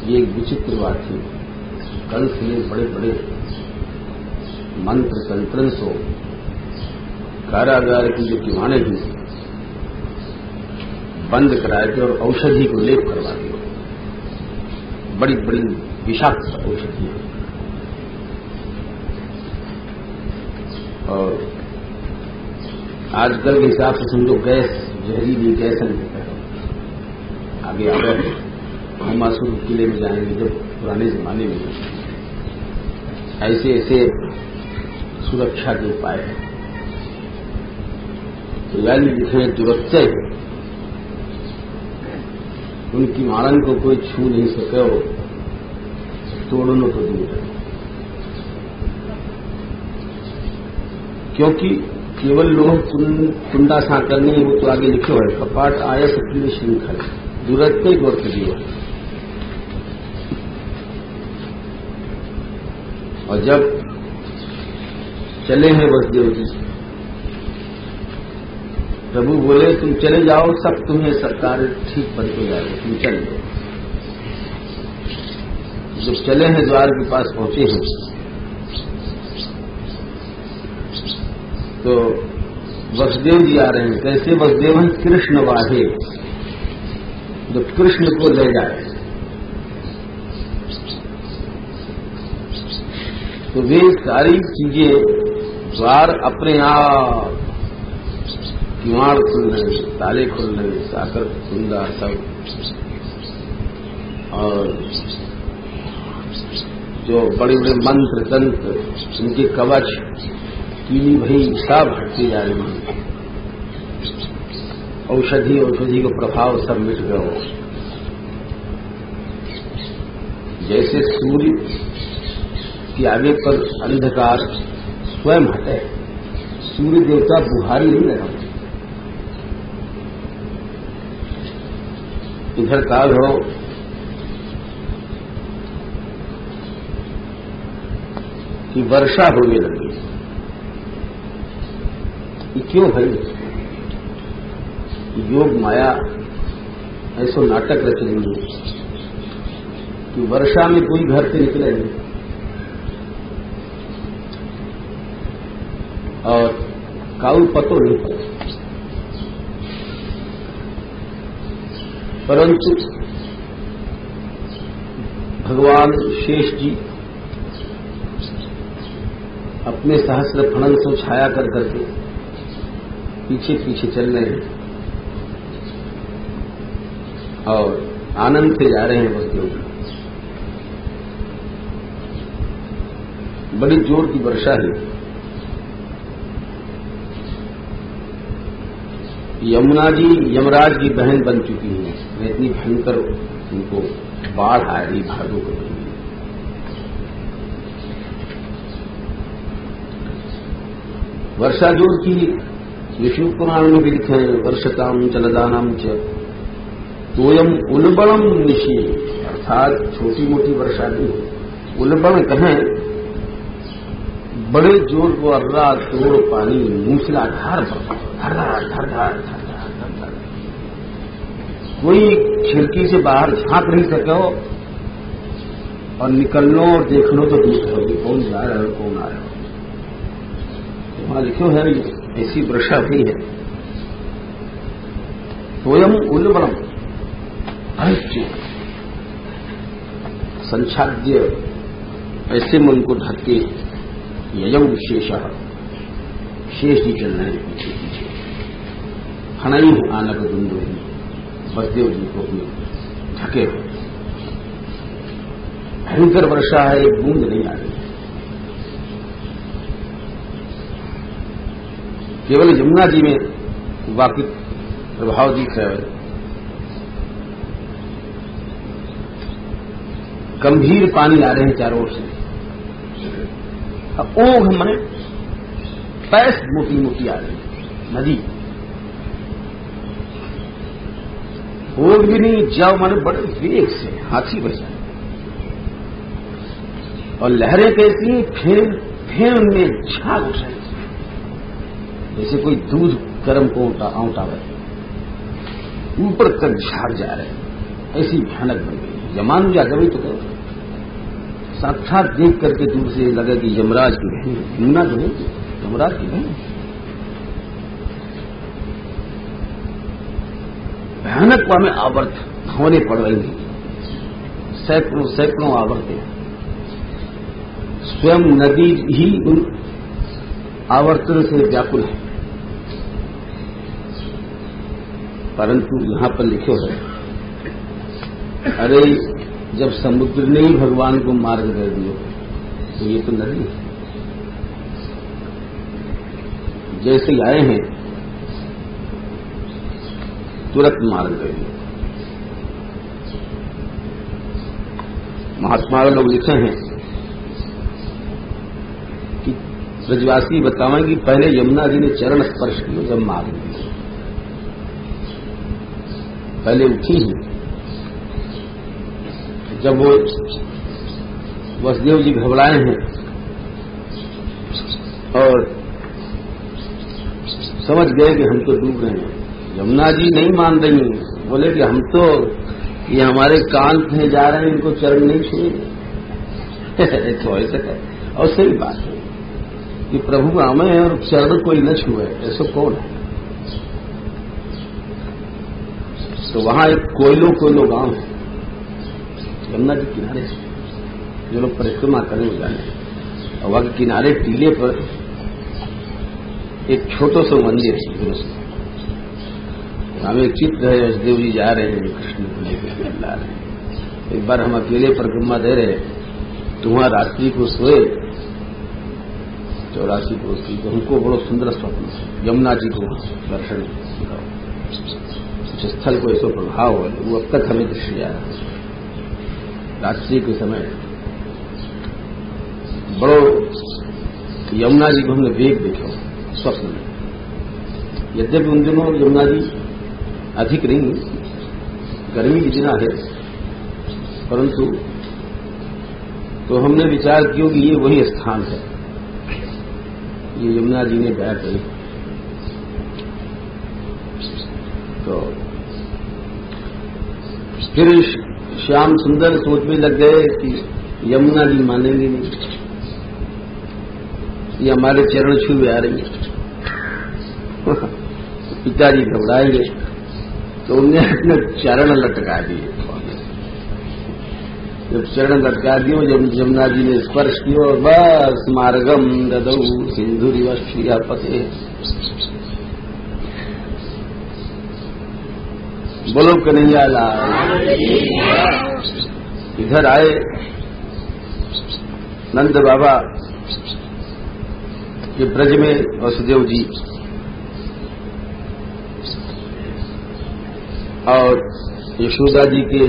ये एक विचित्र बात थी। कंस ने बड़े बड़े मंत्र तंत्र सो कारागार की जो किवाड़ें थी बंद कराए थे और औषधि को लेप करवा दिया, बड़ी बड़ी विषाक्त औषधि। और आजकल के हिसाब से समझो गैस, जहरीली गैस आगे आ गए। हम मासूम किले में जाएंगे जब पुराने जमाने में ऐसे ऐसे सुरक्षा के उपाय हैं। तो यानी जिसमें दुरत्य उनकी मारन को कोई छू नहीं सके, वो तोड़ने को दूर है। क्योंकि केवल लोग कुंडा सांकर नहीं, वो तो आगे लिखे हुए कपाट आया सक्रिय श्रृंखल दुरत्य गोर्थ दियो। और जब चले हैं वसुदेव जी, प्रभु बोले तुम चले जाओ, सब तुम्हें सरकार ठीक बन के जाएगी, तुम चले जाओ। जब चले हैं द्वार के पास पहुंचे हैं तो वसुदेव जी आ रहे हैं। कैसे वसुदेव हैं? कृष्ण वाहे, जब कृष्ण को ले जाए तो वे सारी चीजें द्वार अपने आप, किवाड़ खुल रहे, ताले खुल रहे, साकर कुंदा सब, और जो बड़े बड़े मंत्र तंत्र उनके कवच कीली भई सब हटते जा रहे हैं। औषधि का प्रभाव सब मिट गया। जैसे सूर्य के आगे पर अंधकार स्वयं हटे, सूर्य देवता बुहारी नहीं लगा। इधर काल हो कि वर्षा होने लगी। ये क्यों है? योग माया ऐसा नाटक रच रही है कि वर्षा में कोई घर से निकले नहीं, और काउ और पतो नहीं पड़ा। परंतु भगवान शेष जी अपने सहस्र फणन से छाया कर करके पीछे पीछे चल रहे हैं और आनंद से जा रहे हैं वसुदेव। बड़ी जोर की वर्षा है। यमुना जी यमराज की बहन बन चुकी है। इतनी भयंकर उनको बाढ़ आ रही, भादों को। वर्षा जोर की विष्णु पुराण में भी लिखे हैं, वर्षताम चलदानाम च तोयम उल्बणम निशी, अर्थात छोटी मोटी वर्षा नहीं है। उल्बण कहें बड़े जोर को अर्रा तोड़ पानी मूसलाधार धर कोई खिड़की से बाहर झांक नहीं सके हो और निकलनो और देखनो तो दूर होगी, कौन जा रहा है कौन आ रहा है। वहां लिखो है ऐसी वर्षा भी है। स्वयं उल्बणम संछाद्य, ऐसे मन को ढके यजम विशेष शेष ही चल रहे हैं पीछे पीछे। हणई आनक दुंदो वसुदेव जी को भी ढके हो। भयंकर वर्षा है, एक बूंद नहीं आ रही। केवल यमुना जी में बाकी प्रभाव दिख रहा है। गंभीर पानी आ रहे हैं चारों ओर से। ओघ मने पैस मोटी मोटी आ रही है नदी। ओघ भी नहीं, जाओ माने बड़े वेग से हाथी बजा। और लहरें कैसी, फेन उनमें झाग उठ रही, जैसे कोई दूध गर्म को औंटा ऊपर तक झाग जा रहे हैं। ऐसी भयानक बन गई। यमान जा कभी तो करो, साक्षात देख करके दूर से लगा कि यमराज की बहन, यमुना जो है यमराज की बहन। भयानक में आवर्त होने पड़ रही है, सैकड़ों सैकड़ों आवर्तें। स्वयं नदी ही उन आवर्तन से व्याकुल है। परंतु यहां पर लिखो है, अरे जब समुद्र ने ही भगवान को मार्ग दे दिया तो ये तो नदी है। जैसे आए हैं तुरंत मार्ग दे दिया। महात्मा लोग लिखे हैं कि ब्रजवासी बतावें कि पहले यमुना जी ने चरण स्पर्श किया, जब मार्ग दिया। पहले उठी ही, जब वो वसुदेव जी घबराए हैं और समझ गए कि हम तो डूब रहे हैं, यमुना जी नहीं मान रही, बोले कि हम तो ये हमारे कान में जा रहे हैं, इनको चरण नहीं छुए। तो ऐसा है। और सही बात है कि प्रभु आमे है और चरण कोई न छुए, ऐसा कौन है। तो वहां एक कोयलो गांव है यमुना के किनारे, जो लोग परिक्रमा करने जाने, और वहां के किनारे टीले पर एक छोटा सा मंदिर है। हमें एक चित्र है, वसुदेव जी जा रहे हैं कृष्ण को लेकर ला रहे हैं। एक बार हम अकेले परिक्रमा दे रहे, तो वहां रात्रि को सोए 84 कोस की, तो हमको बड़ा सुंदर स्वप्न यमुना जी को दर्शन स्थल को ऐसा प्रभाव है, वो अब तक हमें दृष्टि आ रहा है। रात्रि के समय बड़ो यमुना जी को हमने वेग देखा स्वप्न में। यद्यपि उन दिनों यमुना जी अधिक नहीं, गर्मी की दिना है, परंतु तो हमने विचार किया कि ये वही स्थान है, ये यमुना जी ने बैठ गई। तो फिर श्याम सुंदर सोच में लग गए कि यमुना जी मानेंगे नहीं, ये हमारे चरण छू आ रही है। सीता जी घबराएंगे, तो उन्हें अपने चरण लटका दिए। जब चरण लटका दियो, जब यमुना जी ने स्पर्श किया, बस मार्गम ददौ सिंधुरिवश्रिया पते। बोलो कन्हैया लाल। इधर आए नंद बाबा के ब्रज में वसुदेव जी, और यशोदा जी के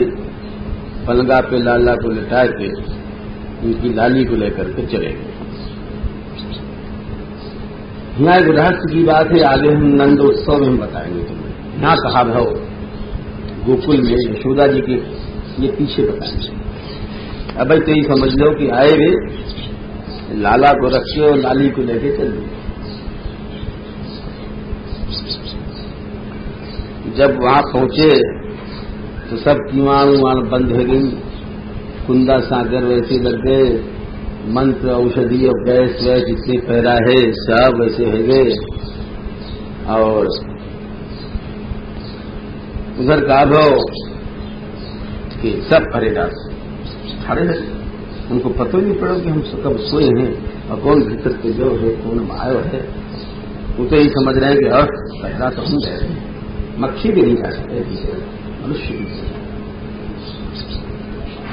पलंगा पे लाला को लिटा के उनकी लाली को लेकर के चले गए। यहाँ एक रहस्य की बात है, आगे हम नंद उत्सव में हम बताएंगे तुम्हें। यहाँ कहा भाव गोकुल में यशोदा जी के, ये पीछे बताएंगे। अब भाई तो ये समझ लो कि आए वे लाला को रखे और लाली को लेके चल दिए। जब वहां पहुंचे तो सब कीवाण उवाण बंद हो गई, कुंदा सागर वैसे लग गए, मंत्र औषधि और गैस वैस जितने पहरा है सब वैसे हो गए। और उधर का भाव कि सब पहरेदार खड़े हैं, उनको पता नहीं पड़ा कि हम कब सोए हैं और कौन भीतर के जो है कौन आयो है। वो तो यही समझ रहे हैं कि पहरा तो हम गए, मक्खी भी नहीं जा सकते, मनुष्य भी।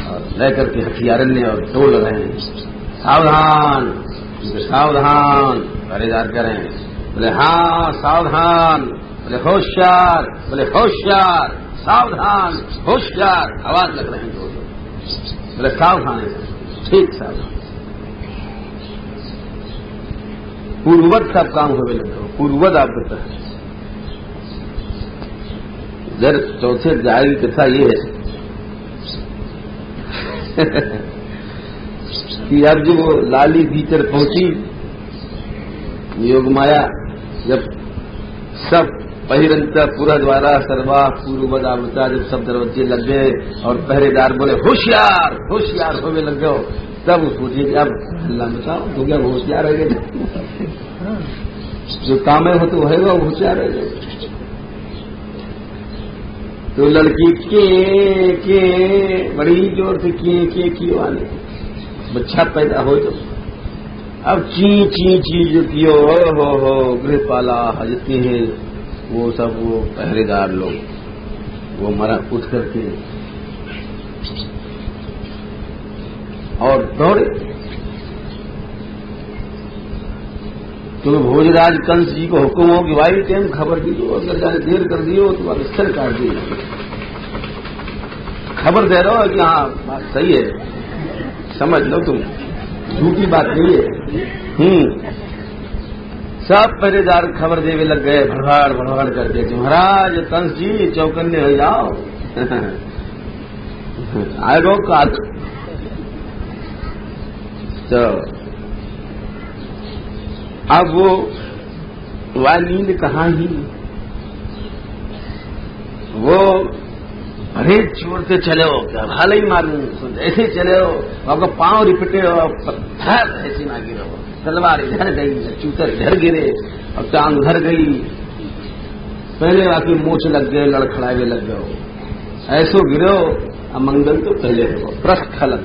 और लेकर के हथियारन्य और टोल रहे हैं, सावधान सावधान, पहरेदार कह रहे हैं। बोले हाँ सावधान, बोले होशियार, बोले होशियार, सावधान होशियार, आवाज लग रहे हैं। बोले सावधान है, ठीक सावधान। पूर्ववत सब काम होवे लगे, पूर्ववत आप बता। जर चौथे अध्याय की कथा ये है कि अब जब वो लाली भीतर पहुंची, योग माया जब सब पहिरंता पूरा द्वारा सर्वा पूर्ववद आवृता, जब सब दरवाजे लग गए और पहरेदार बोले होशियार होशियार होने लग गए, तब सोचिए कि अब अल्लाह बताओ तो क्या होशियार है, जो काम है हो तो है वो होशियार है। तो लड़की के बड़ी जोर से के वाले बच्चा पैदा हो, तो अब ची जो कियो हो गृहपाला जितने हैं वो सब वो पहरेदार लोग वो मरा उठ करके और दौड़े। तो भोजराज कंस जी को हुक्म हो कि भाई टाइम खबर दीजिए, अगर जाने देर कर दियो तो आप सिर काट दिए। खबर दे रहा हो कि हाँ बात सही है, समझ लो तुम, झूठी बात नहीं है। सब पहरेदार खबर देवे लग गए, भड़भाड़ करके कि महाराज कंस जी चौकन्ने हो जाओ, आएगो काट। तो अब वो वह नींद कहाँ ही, वो अरे जोर से चले हो, क्या भाल ही मारूं, ऐसे चले हो, आपका पांव रिपटे हो, पत्थर ऐसे ना गिरो, तलवार इधर गई, चूतर इधर गिरे और टांग उधर गई, पहले बाकी मोच लग गए, लड़खड़ावे लग गए, ऐसो गिरो अमंगल तो पहले हो प्रस्खलन।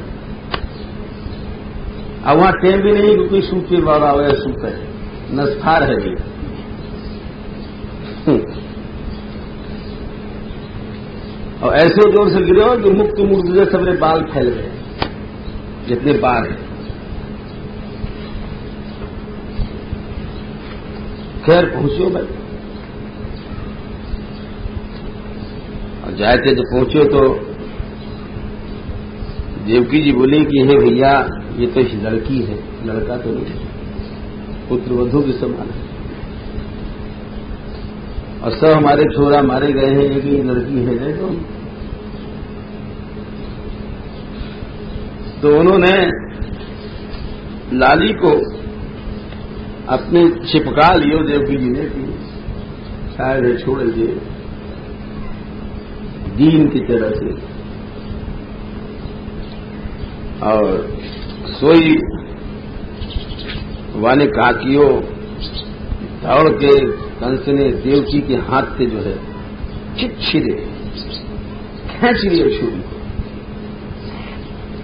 अब वहां टेम भी नहीं कोई सूखे बाबा हो या सूखे नस्फार है जी। और ऐसे जोर से गिरे हो कि मुक्त मूर्ति से सबरे बाल फैल गए, जितने बाल हैं। खैर पहुंचो भाई, और जाते जब पहुंचो तो देवकी जी बोली कि हे भैया ये तो लड़की है, लड़का तो नहीं, पुत्रवधू के समान है, और सब हमारे छोरा मारे गए हैं, एक ही लड़की है। तो उन्होंने लाली को अपने चिपका लियो देवकी जी ने कि शायद छोड़ दिए दीन की तरह से, और सोई वाने कहा कि दौड़ के कंस ने देवकी के हाथ से जो है छिरे खींच लिए छुरी को।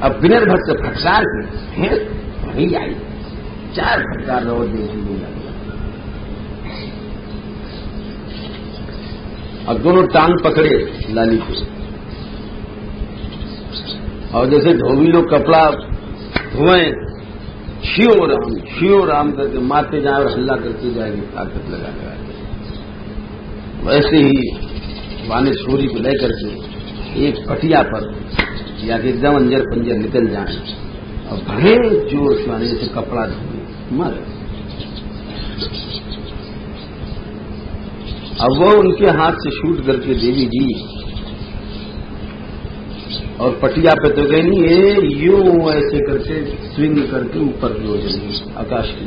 अब विनर्भट से फटकार के वही आई, 4 फटकार और देवकी को लग गया और दोनों टांग पकड़े लाली को। और जैसे धोबी लोग कपड़ा धोएं, शिव राम करके मारते जाए और हल्ला करते जाएंगे ताकत लगा कर, वैसे ही वाने छोरी को लेकर के एक पटिया पर या कि एकदम अंजर पंजर निकल जाए और बड़े जोर से वाने जैसे कपड़ा धोए मर। अब वो उनके हाथ से शूट करके देवी जी और पटिया पे तो गई नहीं, ये यूं ऐसे करके स्विंग करके ऊपर की ओर चली आकाश की।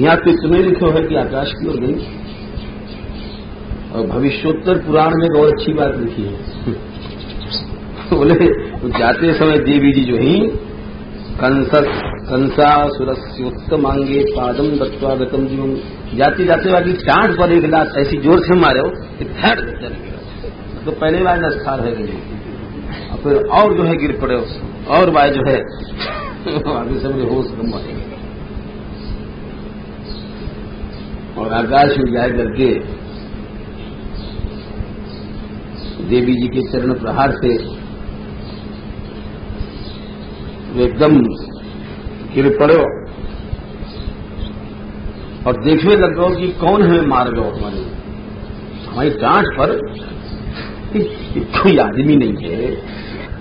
यहां तो इतने लिखो है कि आकाश की ओर गई। और भविष्योत्तर पुराण में बहुत अच्छी बात लिखी है। बोले तो जाते समय देवी जी जो ही कंसासुरस्योत्तमांगे पादम दत्वा गतम जीवन, जाते जाते बाकी टांट पर एक लात ऐसी जोर से मारे हो थर्ड चल गया तो पहले बार नस्खार है गई और फिर और जो है गिर पड़े और बार जो है आगे समझे होश कम मारे और आकाश में जाए करके देवी जी के चरण प्रहार से एकदम गिर पड़े और देखने लग गए कि कौन हमें मार गया। हमारी डांट पर कोई आदमी नहीं है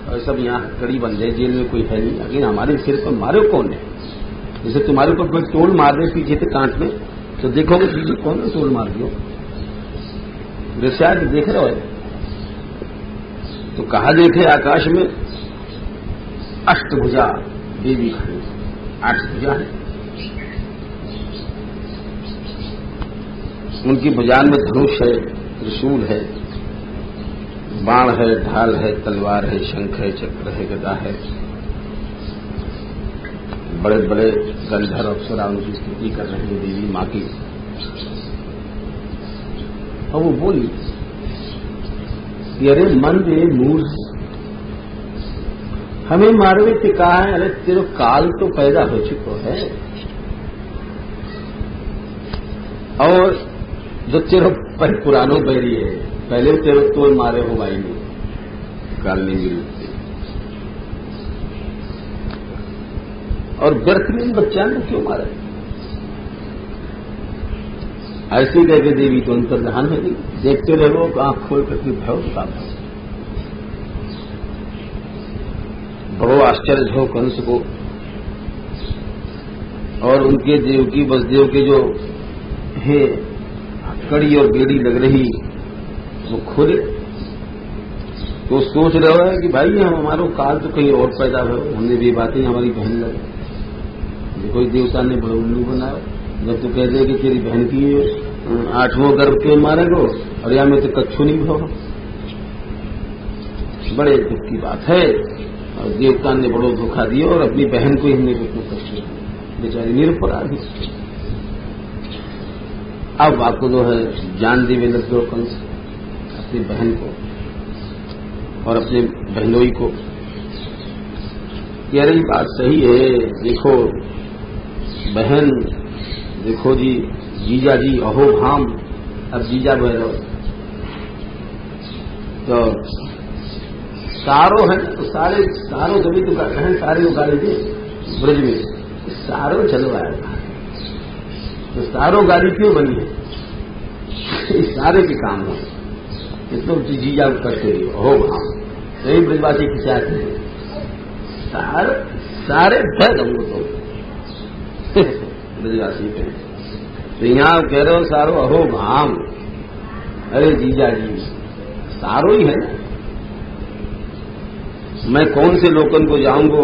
और सब यहाँ कड़ी बंद है, जेल में कोई है नहीं, लेकिन हमारे सिर पर मारे कौन है। जैसे तुम्हारे ऊपर कोई टोल मार दे पीछे से कांट में तो देखोगे पीछे कौन है टोल मार दियो, दृश्या देख रहे हो। तो कहा देखे आकाश में अष्टभुजा देवी खड़ी, 8 भुजा है, उनकी भुजान में धनुष है, त्रिशूल है, बाण है, ढाल है, तलवार है, शंख है, चक्र है, गदा है। बड़े बड़े गंधर्व अप्सरा उनकी स्तुति कर रहे हैं देवी मां की। और वो बोली अरे मन रे मूर्ख, हमें मारवे से कहा है, अरे तेरे काल तो पैदा हो चुका है और जो तेरे पुरानों बैरी है, पहले तेरे तो मारे हो भाई ने काल नहीं मिली और व्यर्थ में बच्चा ने क्यों मारा। ऐसे कह के देवी तो अंतर्धान है, देखते रहो आंख खोल करके भय का बड़ो आश्चर्य हो कंस को और उनके देवकी बसदेव के जो है कड़ी और बेड़ी लग रही वो खोले तो सोच रहे हो कि भाई हम हमारा काल तो कहीं और पैदा हो, हमने भी बातें हमारी बहन लगे, कोई देवता ने बड़ा उल्लू बनाया। जब तो कह दे कि तेरी बहन की 8वां गर्भ क्यों मारेगो और या में तो कच्छू नहीं हो, बड़े दुख की बात है। और देवता ने बड़ो धोखा दिया और अपनी बहन को ही हमने कुछ कच्छू, बेचारी निरपराध। अब आपको जो है जान देवे लग गए कंस अपनी बहन को और अपने बहनोई को। कह रही बात सही है, देखो बहन, देखो जी जीजा जी अहो भाम, अब जीजा भैरव तो सारो है तो सारो जब तो बहन सारे उगाड़े थे ब्रज में, सारो चलवाया तो सारो गाड़ी क्यों बनी है, इस सारे के काम है, इतना जीजा करते रही हो भाम। सही ब्रजवासी की चाहते हैं सारे भय दूंगो तो ब्रजवासी पे तो यहाँ कह रहे हो सारो अहो भाम, अरे जीजा जी सारो ही है ना, मैं कौन से लोकन को जाऊंगो,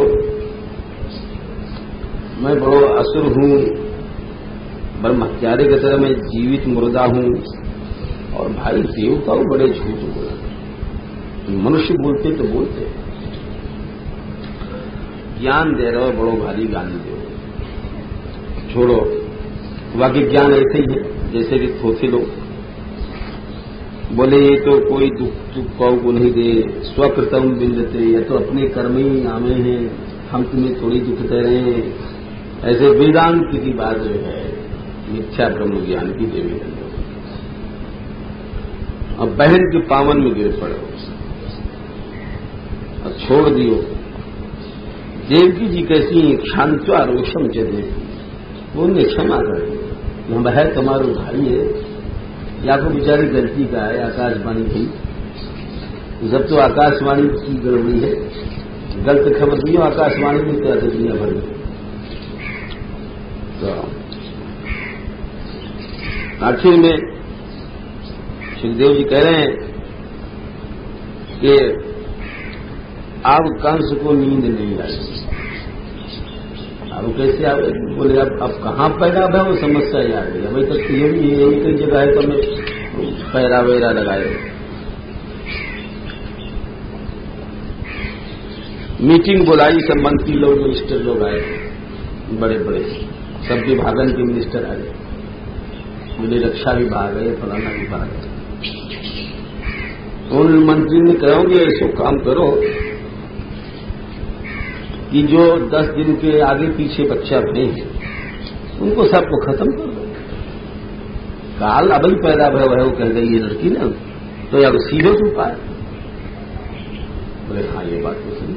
मैं बड़ो असुर हूं, ब्रह्मत्यारे की तरह मैं जीवित मुर्दा हूं और भाई देवता बड़े झूठ बोला, मनुष्य बोलते तो बोलते, ज्ञान दे रहे हो बड़ो भारी गाली दो, छोड़ो बाकी ज्ञान ऐसे ही है जैसे कि थोथे लोग बोले ये तो कोई दुख पाऊ को नहीं दे, स्वकृतम बिंदते, या तो अपने कर्म ही आमे हैं, हम तुम्हें थोड़ी दुख दे रहे हैं। ऐसे वेदांत की बात जो है मिथ्या ब्रह्म ज्ञान की देवी है। अब बहन के पावन में गिर पड़े और छोड़ दियो। देवकी जी कैसी क्षांत्वा रोषम जदे, वो उन्हें क्षमा कर दी। हम है तुम्हारा भाई है, या तो बेचारी गलती का है, आकाशवाणी की। जब तो आकाशवाणी की गड़बड़ी है, गलत खबर दियो आकाशवाणी में क्या दुनिया भर में। तो आखिर में सुखदेव जी कह रहे हैं कि अब कंस को नींद नहीं आई। अब कैसे आवे? बोले अब कहाँ पैदा है वो समस्या ही आ गई। अभी तक तो ये भी एक ही जगह है तो मैं पैरा वैरा लगाए। मीटिंग बुलाई, सब मंत्री लोग मिनिस्टर लोग आए, बड़े बड़े सब विभागन के मिनिस्टर आए, मुझे रक्षा विभाग है, फलाना विभाग है। उन मंत्री ने कहोगे ऐसे काम करो कि जो 10 दिन के आगे पीछे बच्चा बने हैं उनको सबको खत्म कर दो। काल अब ही पैदा भय वो कह गई ये लड़की ना, तो या सीधे से उपाय। बोले हाँ ये बात तो सही।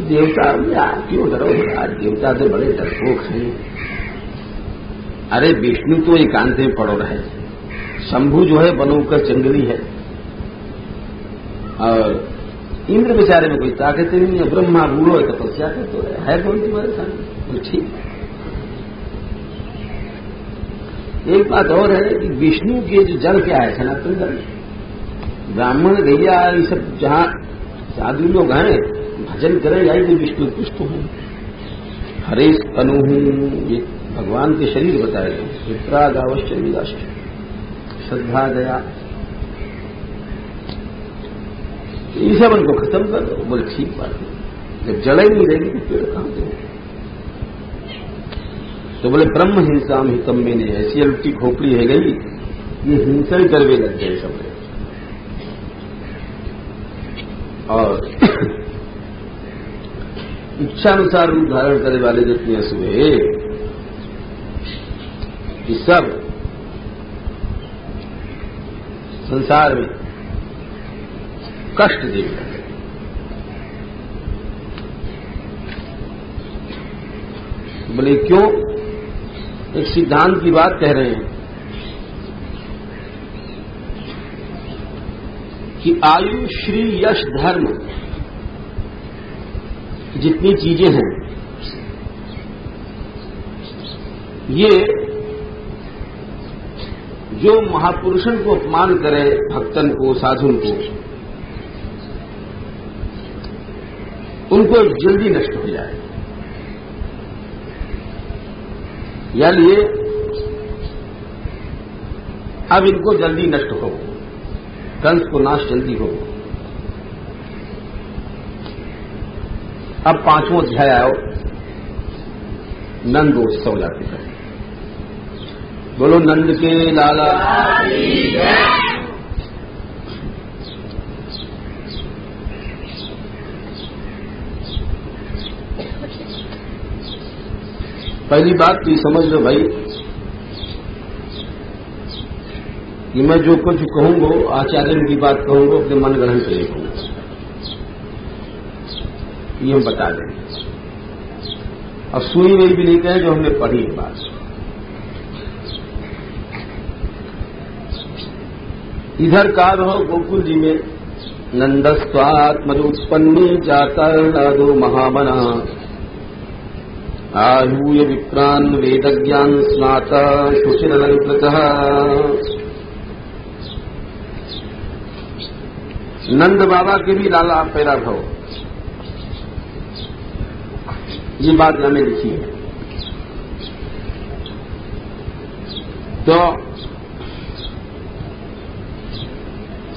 देवता क्यों डरो? आज देवता से बड़े डरपोक हैं। अरे विष्णु तो एकांत में पड़ो रहे, शंभु जो है बनोकर जंगली है, और इंद्र बेचारे में कोई ताकत नहीं है। ब्रह्मा बूढ़ो है, तपस्या करते है कौन तुम्हारे सामने? ठीक। एक बात और है कि विष्णु के जो जल क्या है, सनातन जल। ब्राह्मण गैया ये सब जहां साधु लोग हैं भजन करें जाए तो विष्णु पुष्ट हूं, हरेश तनु हूं, ये भगवान के शरीर बताए गए। विप्राग अवश्य विदाष्ट, श्रद्धा दया, ये सब उनको खत्म कर दो। बोले ठीक बात है, जब जड़ ही नहीं रहेगी तो पेड़ कहां से? तो बोले ब्रह्म हिंसा में हितम में ने, ऐसी अलटी खोपड़ी है गई, ये हिंसा ही करवे लग गए सब। और इच्छानुसार रूप धारण करने वाले जितने असुर है ये सब संसार में कष्ट देगा। बोले क्यों? एक सिद्धांत की बात कह रहे हैं कि आयु, श्री, यश, धर्म जितनी चीजें हैं ये जो महापुरुषन को अपमान करे, भक्तन को, साधुन को, उनको जल्दी नष्ट हो जाए। या लिए अब इनको जल्दी नष्ट हो, कंस को नाश जल्दी हो। अब 5वां अध्याय आओ, नंदोत्सव जाते हैं। बोलो नंद के लाला। पहली बात तो ये समझ लो भाई कि मैं जो कुछ कहूंगा, आचार्य की बात कहूंगा, अपने मन ग्रहण से नहीं कहूंगा, ये हम बता दें। अब सुनी हुई भी नहीं कहे, जो हमने पढ़ी है बात। इधर काल हो गोकुल जी में नंदस्वात्मजोत्पन्नी जाता नादो महामना आहूय विप्रान वेदज्ञान स्नाता सुशिरलंकृतः। नंद बाबा के भी लाला पैदा भव, ये बात हमें लिखी है। तो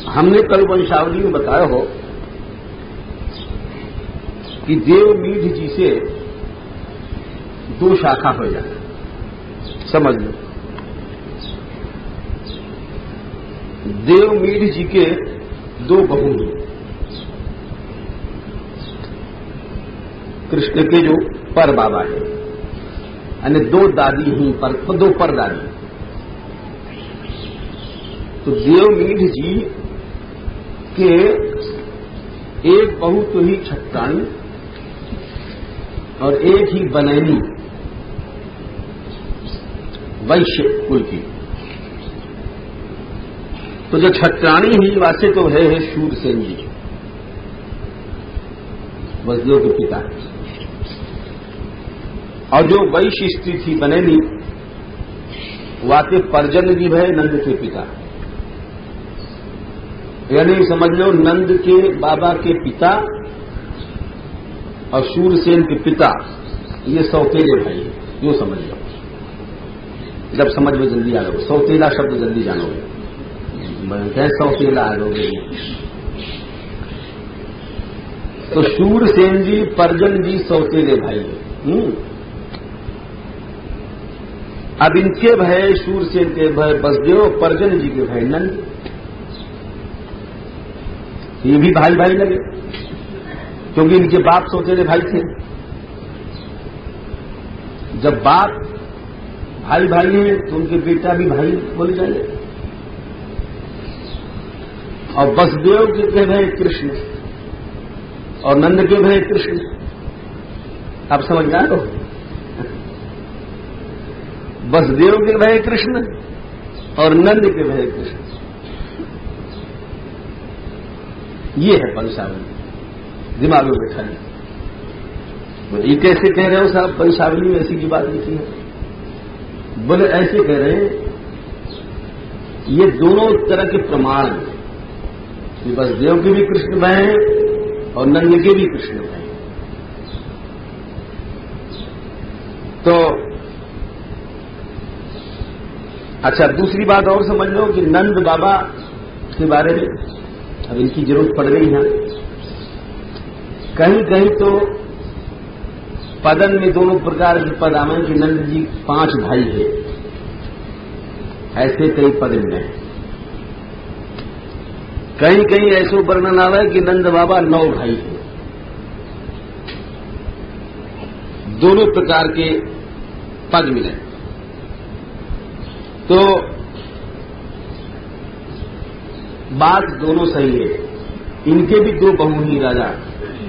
हमने कल वंशावली में बताया हो कि देवमीढ़ जी से 2 शाखा हो जाए। समझ लो, देवमीढ़ जी के दो बहू हैं, कृष्ण के जो पर बाबा है, यानी दो दादी ही दो पर दादी। तो देवमीढ़ जी के एक बहू तो ही छट्टानी और एक ही बनैनी, वैश्य कुल की। तो जो छट्टानी ही वासे तो है शूरसेन जी, वसुदेव के पिता, और जो वैश्य स्त्री थी बनैनी वाके पर्जन जी भय नंद के पिता। यानी समझ लो नंद के बाबा के पिता और शूरसेन के पिता ये सौतेले भाई है, यो समझ लो। जब समझ में जल्दी आ जाओगे, सौतेला शब्द जल्दी जानोगे, कैसे सौतेला आ जाओगे। तो शूरसेन जी पर्जन जी सौतेले भाई है। अब इनके भय शूरसेन के भय बसदेव, पर्जन जी के भय नंद, ये भी भाई भाई लगे क्योंकि इनके बाप सौतेले भाई थे। जब बाप भाई भाई है तो उनके बेटा भी भाई बोले जाएंगे। और बसदेव के भय कृष्ण और नंद के भय कृष्ण, आप समझ रहे हो। बसदेव के भय कृष्ण और नंद के भय कृष्ण, ये है वंशावली, दिमाग में बैठा लिया। बोले ये कैसे कह रहे हो साहब, वंशावली में ऐसी की बात लिखी है। बोले ऐसे कह रहे हैं, ये दोनों तरह के प्रमाण हैं कि वसुदेव के भी कृष्ण भय हैं और नंद के भी कृष्ण भय हैं। तो अच्छा, दूसरी बात और समझ लो कि नंद बाबा के बारे में अब इनकी जरूरत पड़ गई है। कहीं कहीं तो पदन में दोनों प्रकार के पद आवे कि नंद जी 5 भाई है, ऐसे कई पद में है। कहीं कहीं ऐसे वर्णन आवे कि नंद बाबा 9 भाई है। दोनों प्रकार के पद मिले तो बात दोनों सही है। इनके भी 2 बहू ही राजा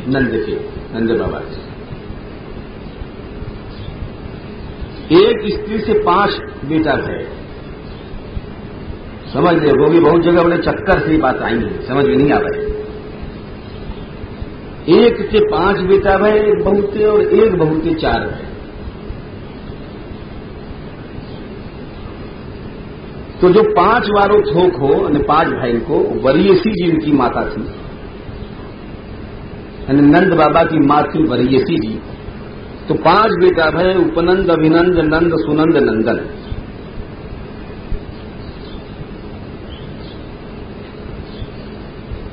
नंद के, नंद बाबा के। एक स्त्री से 5 बेटा थे, समझ ले। वो भी बहुत जगह बड़े चक्कर से बात आई है, समझ में नहीं आ रही। एक के 5 बेटा भय, एक बहू थे, और एक बहू के 4 भय। तो जो 5 वारों थोक हो, 5 भाई को वरीयसी जी इनकी माता थी, नंद बाबा की मां थी वरीयसी जी। तो 5 बेटा भय, उपनंद, अभिनंद, नंद, सुनंद, नंदन।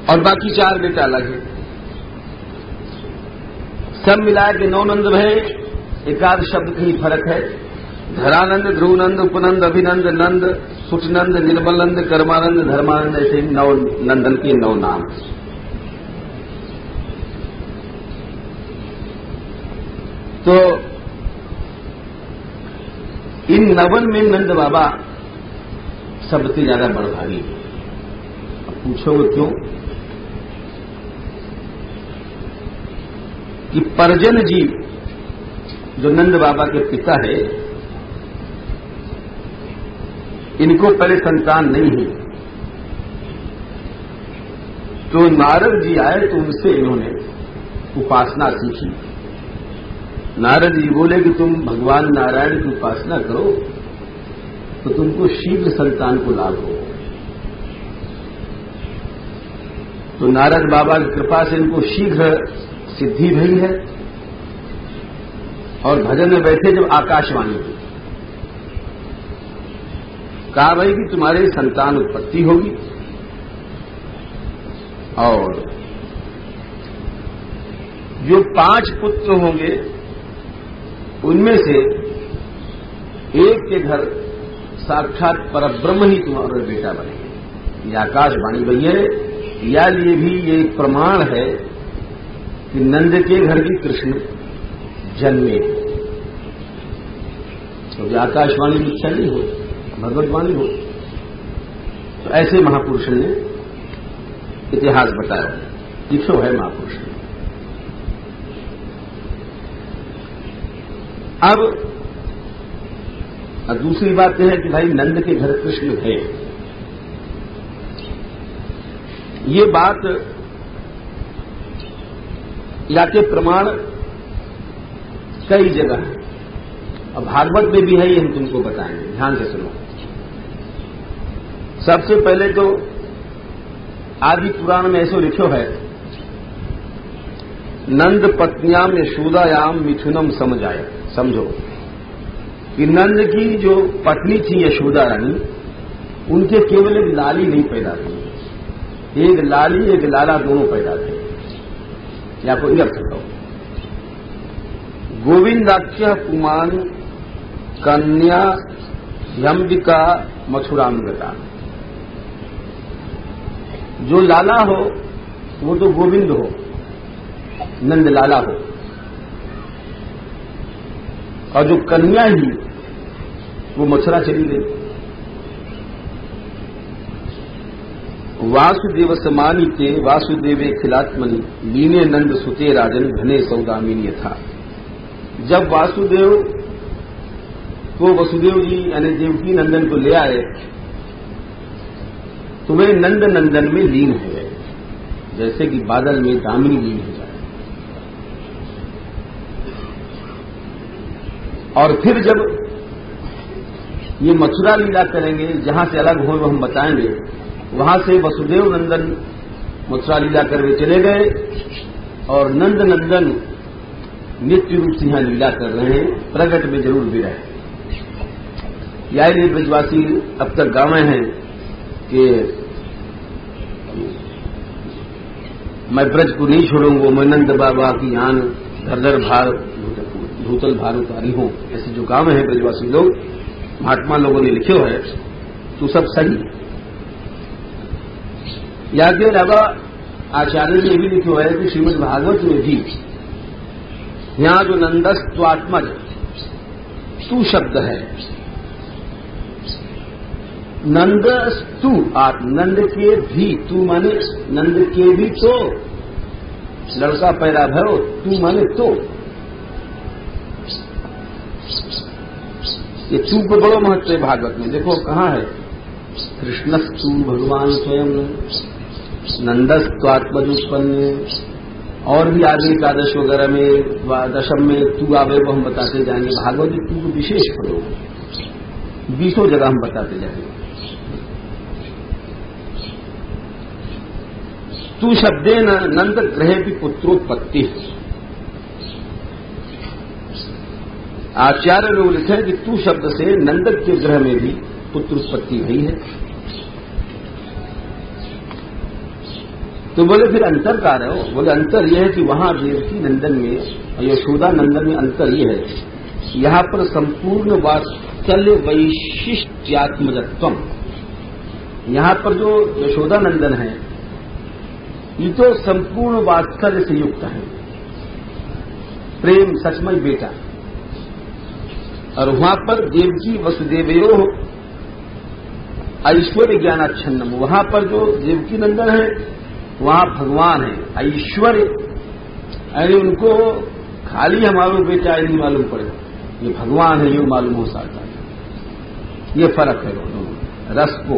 और बाकी 4 बेटा अलग है। सब मिला के 9 नंद भय। एकाध शब्द का ही फर्क है। धरानंद, ध्रुवनंद, उपनंद, अभिनंद, नंद, सुटनंद, निर्मलनंद, कर्मानंद, धर्मानंद, ऐसे 9 नंदन के 9 नाम। तो इन 9 में नंद बाबा सबसे ज्यादा बड़भागी। अब पूछोगे क्यों? कि पर्जन जी जो नंद बाबा के पिता है, इनको पहले संतान नहीं है। तो नारद जी आए तो उनसे इन्होंने उपासना सीखी। नारद जी बोले कि तुम भगवान नारायण की उपासना करो तो तुमको शीघ्र संतान को लाभ हो। तो नारद बाबा की कृपा से इनको शीघ्र सिद्धि भई है। और भजन में बैठे जब आकाशवाणी हुई, कहा भाई कि तुम्हारे संतान उत्पत्ति होगी और जो 5 पुत्र होंगे उनमें से एक के घर साक्षात परब्रह्म ही तुम्हारा बेटा बनेंगे। ये आकाशवाणी भई है, या ये भी ये एक प्रमाण है कि नंद के घर भी कृष्ण जन्मे। तो आकाशवाणी मिथ्या नहीं हो, भगवतवाणी हो। तो ऐसे महापुरुष ने इतिहास बताया, लिखो है महापुरुष ने। अब दूसरी बात यह है कि भाई नंद के घर कृष्ण है, ये बात याके प्रमाण कई जगह है। अब भागवत में भी है, ये हम तुमको बताएंगे, ध्यान से सुनो। सबसे पहले तो आदि पुराण में ऐसो लिखो है, नंद पत्नियाम यशोदायाम मिथुनम समझाय। समझो कि नंद की जो पत्नी थी यशोदा रानी, उनके केवल एक लाली नहीं पैदा थी, एक लाली एक लाला दोनों पैदा थे। या कोई अर्थ करो, गोविंदाख्य पुमान कन्या यम्बिका मथुरांगता। जो लाला हो वो तो गोविंद हो, नंद लाला हो, और जो कन्या ही वो मथुरा चली गई। वासुदेव समानीते वासुदेवे खिलात्मनि लीने नंद सुते राजन घने सौदामिनी था। जब वासुदेव को वसुदेव जी यानी देवकी नंदन को ले आए तो वे नंद नंदन में लीन हो गए, जैसे कि बादल में दामिनी लीन हो जाए। और फिर जब ये मथुरा लीला करेंगे, जहां से अलग हो वो हम बताएंगे, वहां से वसुदेव नंदन मथुरा लीला करके चले गए और नंद नंदन नित्य रूप से यहां लीला कर रहे हैं, प्रगट में जरूर भी रहे। या ब्रजवासी अब तक गावे हैं कि मैं ब्रज को नहीं छोड़ूंगा, मैं नंद बाबा की यान धर धर भार भूतल भार उतारी हूं। ऐसे जो गांव है ब्रजवासी लोग, महात्मा लोगों ने लिखे है, तो सब सही। या के अलावा आचार्य ने भी लिखो है कि श्रीमद् भागवत में भी यहां जो नंदस्त्वात्मज तू शब्द है, नंदस्तु आप नंद के भी, तू माने नंद के भी तो लड़का पैदा भयो, तू माने तो। ये तू को बड़ो महत्व है भागवत में। देखो कहां है, कृष्णस्तु भगवान स्वयं नंदस्त्वात्मज उत्पन्न, और भी आगे एकादश वगैरह में दशम में तू आवे वो हम बताते जाएंगे। भागवत में तू को विशेष प्रयोग 20 जगह हम बताते जाएंगे। तू शब्दे नंद ग्रहे भी पुत्रोत्पत्ति। आचार्य लोग लिखे कि तू शब्द से नंद के ग्रह में भी पुत्र उत्पत्ति हुई है। तो बोले फिर अंतर का रहे हो, बोले अंतर यह है कि वहां देवकी नंदन में और यशोदा नंदन में अंतर यह है, यहां पर संपूर्ण वात्सल्य वैशिष्ट्यात्मजत्वम। यहां पर जो यशोदा नंदन है ये तो संपूर्ण वात्सल्य से युक्त है, प्रेम सचमय बेटा। और वहां पर देवकी वसुदेवयो ऐश्वर्य ज्ञानाच्छन्नम, वहां पर जो देवकी नंदन है वहां भगवान है, ऐश्वर्य यानी उनको खाली हमारा बेटा नहीं मालूम पड़ेगा, ये भगवान है ये मालूम हो सकता है। ये फर्क है दोनों रस को।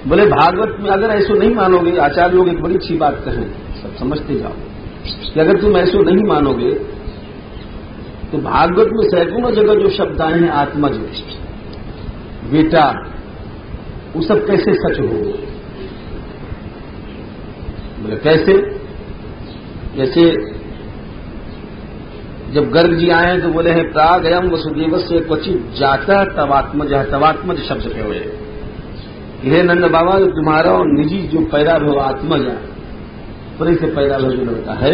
बोले भागवत में अगर ऐसो नहीं मानोगे, आचार्य लोग एक बड़ी अच्छी बात कहें, सब समझते जाओ कि अगर तुम ऐसो नहीं मानोगे तो भागवत में सैकड़ों जगह जो शब्द आए हैं आत्मज बेटा, वो सब कैसे सच हो? बोले कैसे? जैसे जब गर्ग जी आए तो बोले हैं प्रागयम वसुदेव से क्वचित जाता तवात्मज शब्द पे हुए। हे नंद बाबा, जो तुम्हारा और निजी जो पैदा हो आत्मज, परे से पैदा हो जो लड़का है,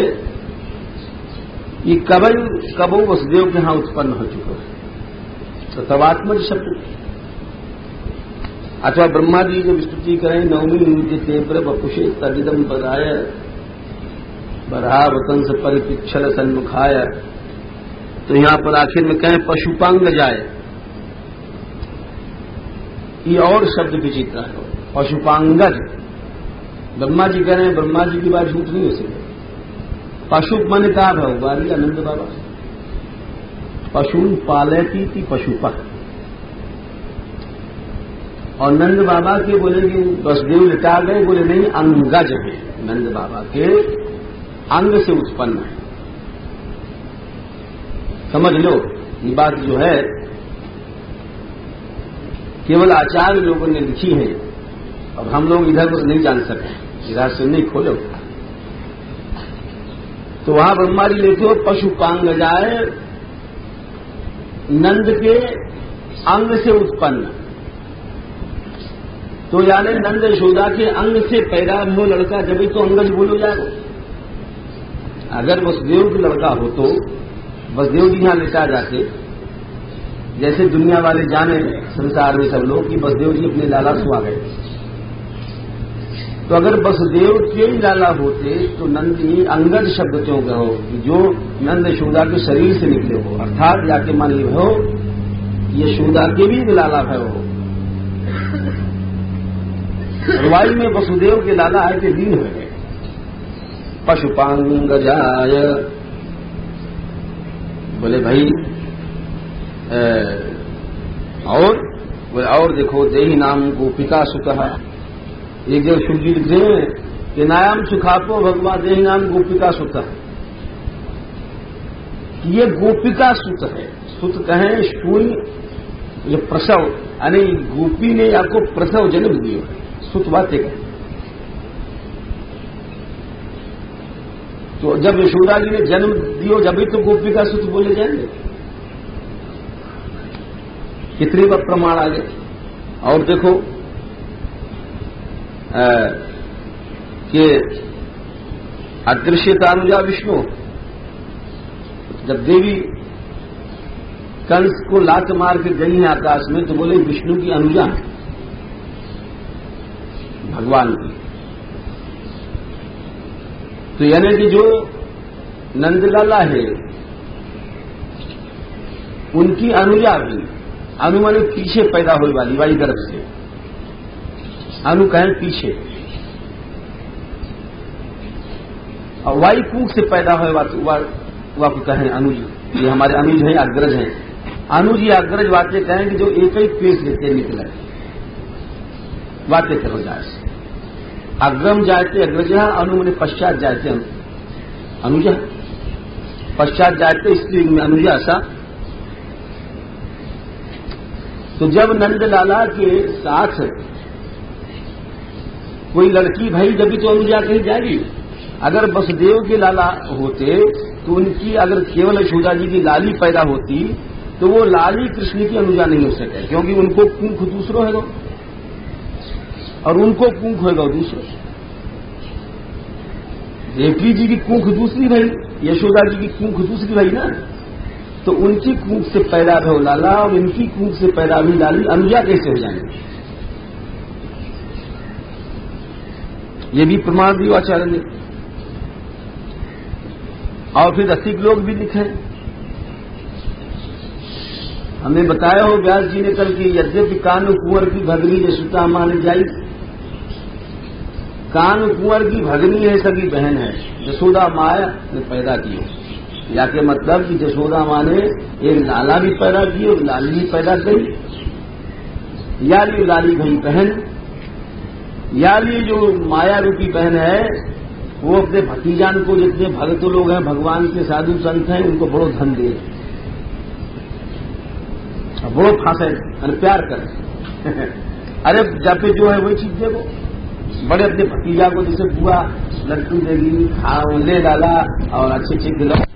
ये कबो वसुदेव के यहां उत्पन्न हो चुका है। तो तवात्मज शब्द अथवा ब्रह्मा जी जब स्तुति करें नवमी नित्य वपुषे तदिदम पदाय बरावतंस परिपिक्षल सन्मुखाय, तो यहां पर आखिर में कहें पशुपांग जाए, ये और शब्द विचित्र है। पशुपांगज ब्रह्मा जी कह रहे हैं, ब्रह्मा जी की बात झूठ नहीं हो सकती। पशु मन का भगवान आनंद बाबा पशुन पालती थी पशुपा, और नंद बाबा के बोले कि वसुदेव लिटा गए, बोले नहीं अंगज है, नंद बाबा के अंग से उत्पन्न है। समझ लो ये बात जो है केवल आचार्य लोगों ने लिखी है, और हम लोग इधर कुछ नहीं जान सकते, इधर से नहीं खोलो। तो वहां ब्रह्मा जी लेते हो पशुपांग जाए, नंद के अंग से उत्पन्न, तो यानी नंद यशोदा के अंग से पैदा हो लड़का, जब तो अंगज बोलो जाएगा। अगर वसुदेव की लड़का हो तो वसुदेव जी यहां लेटा जाते, जैसे दुनिया वाले जाने संसार में सब लोग कि वसुदेव जी अपने लाला सुआ गए, तो अगर वसुदेव के लाला होते तो नंद ये अंगज शब्द क्यों कहो, जो नंद यशोदा के शरीर से निकले हो, अर्थात जाके मान ली हो यशोदा के भी लाला है हो। वायु में वसुदेव के लाला है कि लीन है। पशुपांग जाय, बोले भाई और देखो देही नाम गोपिका सुतः, एक जगह शिव जी लिख रहे हैं कि नायाम सुखापो भगवान देही नाम गोपिका सुतः, ये गोपिका सुत है। सुत कहें शून्य, जो प्रसव, यानी गोपी ने आपको प्रसव जन्म दिया, सुत बात है। तो जब यशोदा जी ने जन्म दियो, जब भी तो गोपिका सुत बोले जाएंगे, कितने बार प्रमाण आ गए। और देखो कि अदृश्यतानुजा विष्णु, जब देवी कंस को लात मार के गई है आकाश में, तो बोले विष्णु की अनुजा भगवान की। तो यानी कि जो नंदलाला है उनकी अनुजा भी, अनु माने पीछे पैदा हुई वाली, वाली गर्भ से, अनु कहें पीछे, और वायु कूख से पैदा हुए वाकु कहें अनुज। ये हमारे अनुज हैं, अग्रज हैं। अनुज या अग्रज बातें कहें कि जो एक ही पेश देते निकले, बातें करो जाए। अग्रम जाते अग्रजा, अनु ने पश्चात जाते अनुजा, पश्चात जाते स्त्री में अनुजा सा। तो जब नंदलाला के साथ कोई लड़की भाई, जब भी तो अनुजा कहीं जाएगी। अगर वसुदेव के लाला होते तो उनकी अगर केवल यशोदा जी की लाली पैदा होती तो वो लाली कृष्ण की अनुजा नहीं हो सके, क्योंकि उनको कुंख दूसरो है और उनको कुंख होगा दूसरो। देवकी जी की कुंख दूसरी भाई, यशोदा जी की कुंख दूसरी भाई ना, तो उनकी कुंख से पैदा हो लाला और इनकी कुंख से पैदा हुई लाली, अनुजा कैसे हो जाएंगे? ये भी प्रमाण दियो आचार्य ने। और फिर रसिक लोग भी लिखे, हमें बताया हो व्यास जी ने कल कि यद्यपि कान कुंवर की भगनी जसुता माने जाई, कान कुंवर की भगनी है, सगी बहन है, जसोदा माया ने पैदा की। या के मतलब कि जसोदा माँ ने एक लाला भी पैदा की और लाली भी पैदा करी। या ली लाली भाई बहन, या ली जो माया रूपी बहन है वो अपने भतीजान को, जितने भक्त लोग हैं भगवान के साधु संत हैं, उनको बड़ो धन दे, बड़ो फांसे प्यार करे। अरे जब जो है वही चीज देखो, बड़े अपने भतीजा को जैसे बुआ लड्डू देगी, ले डाला और अच्छे अच्छे खिलौने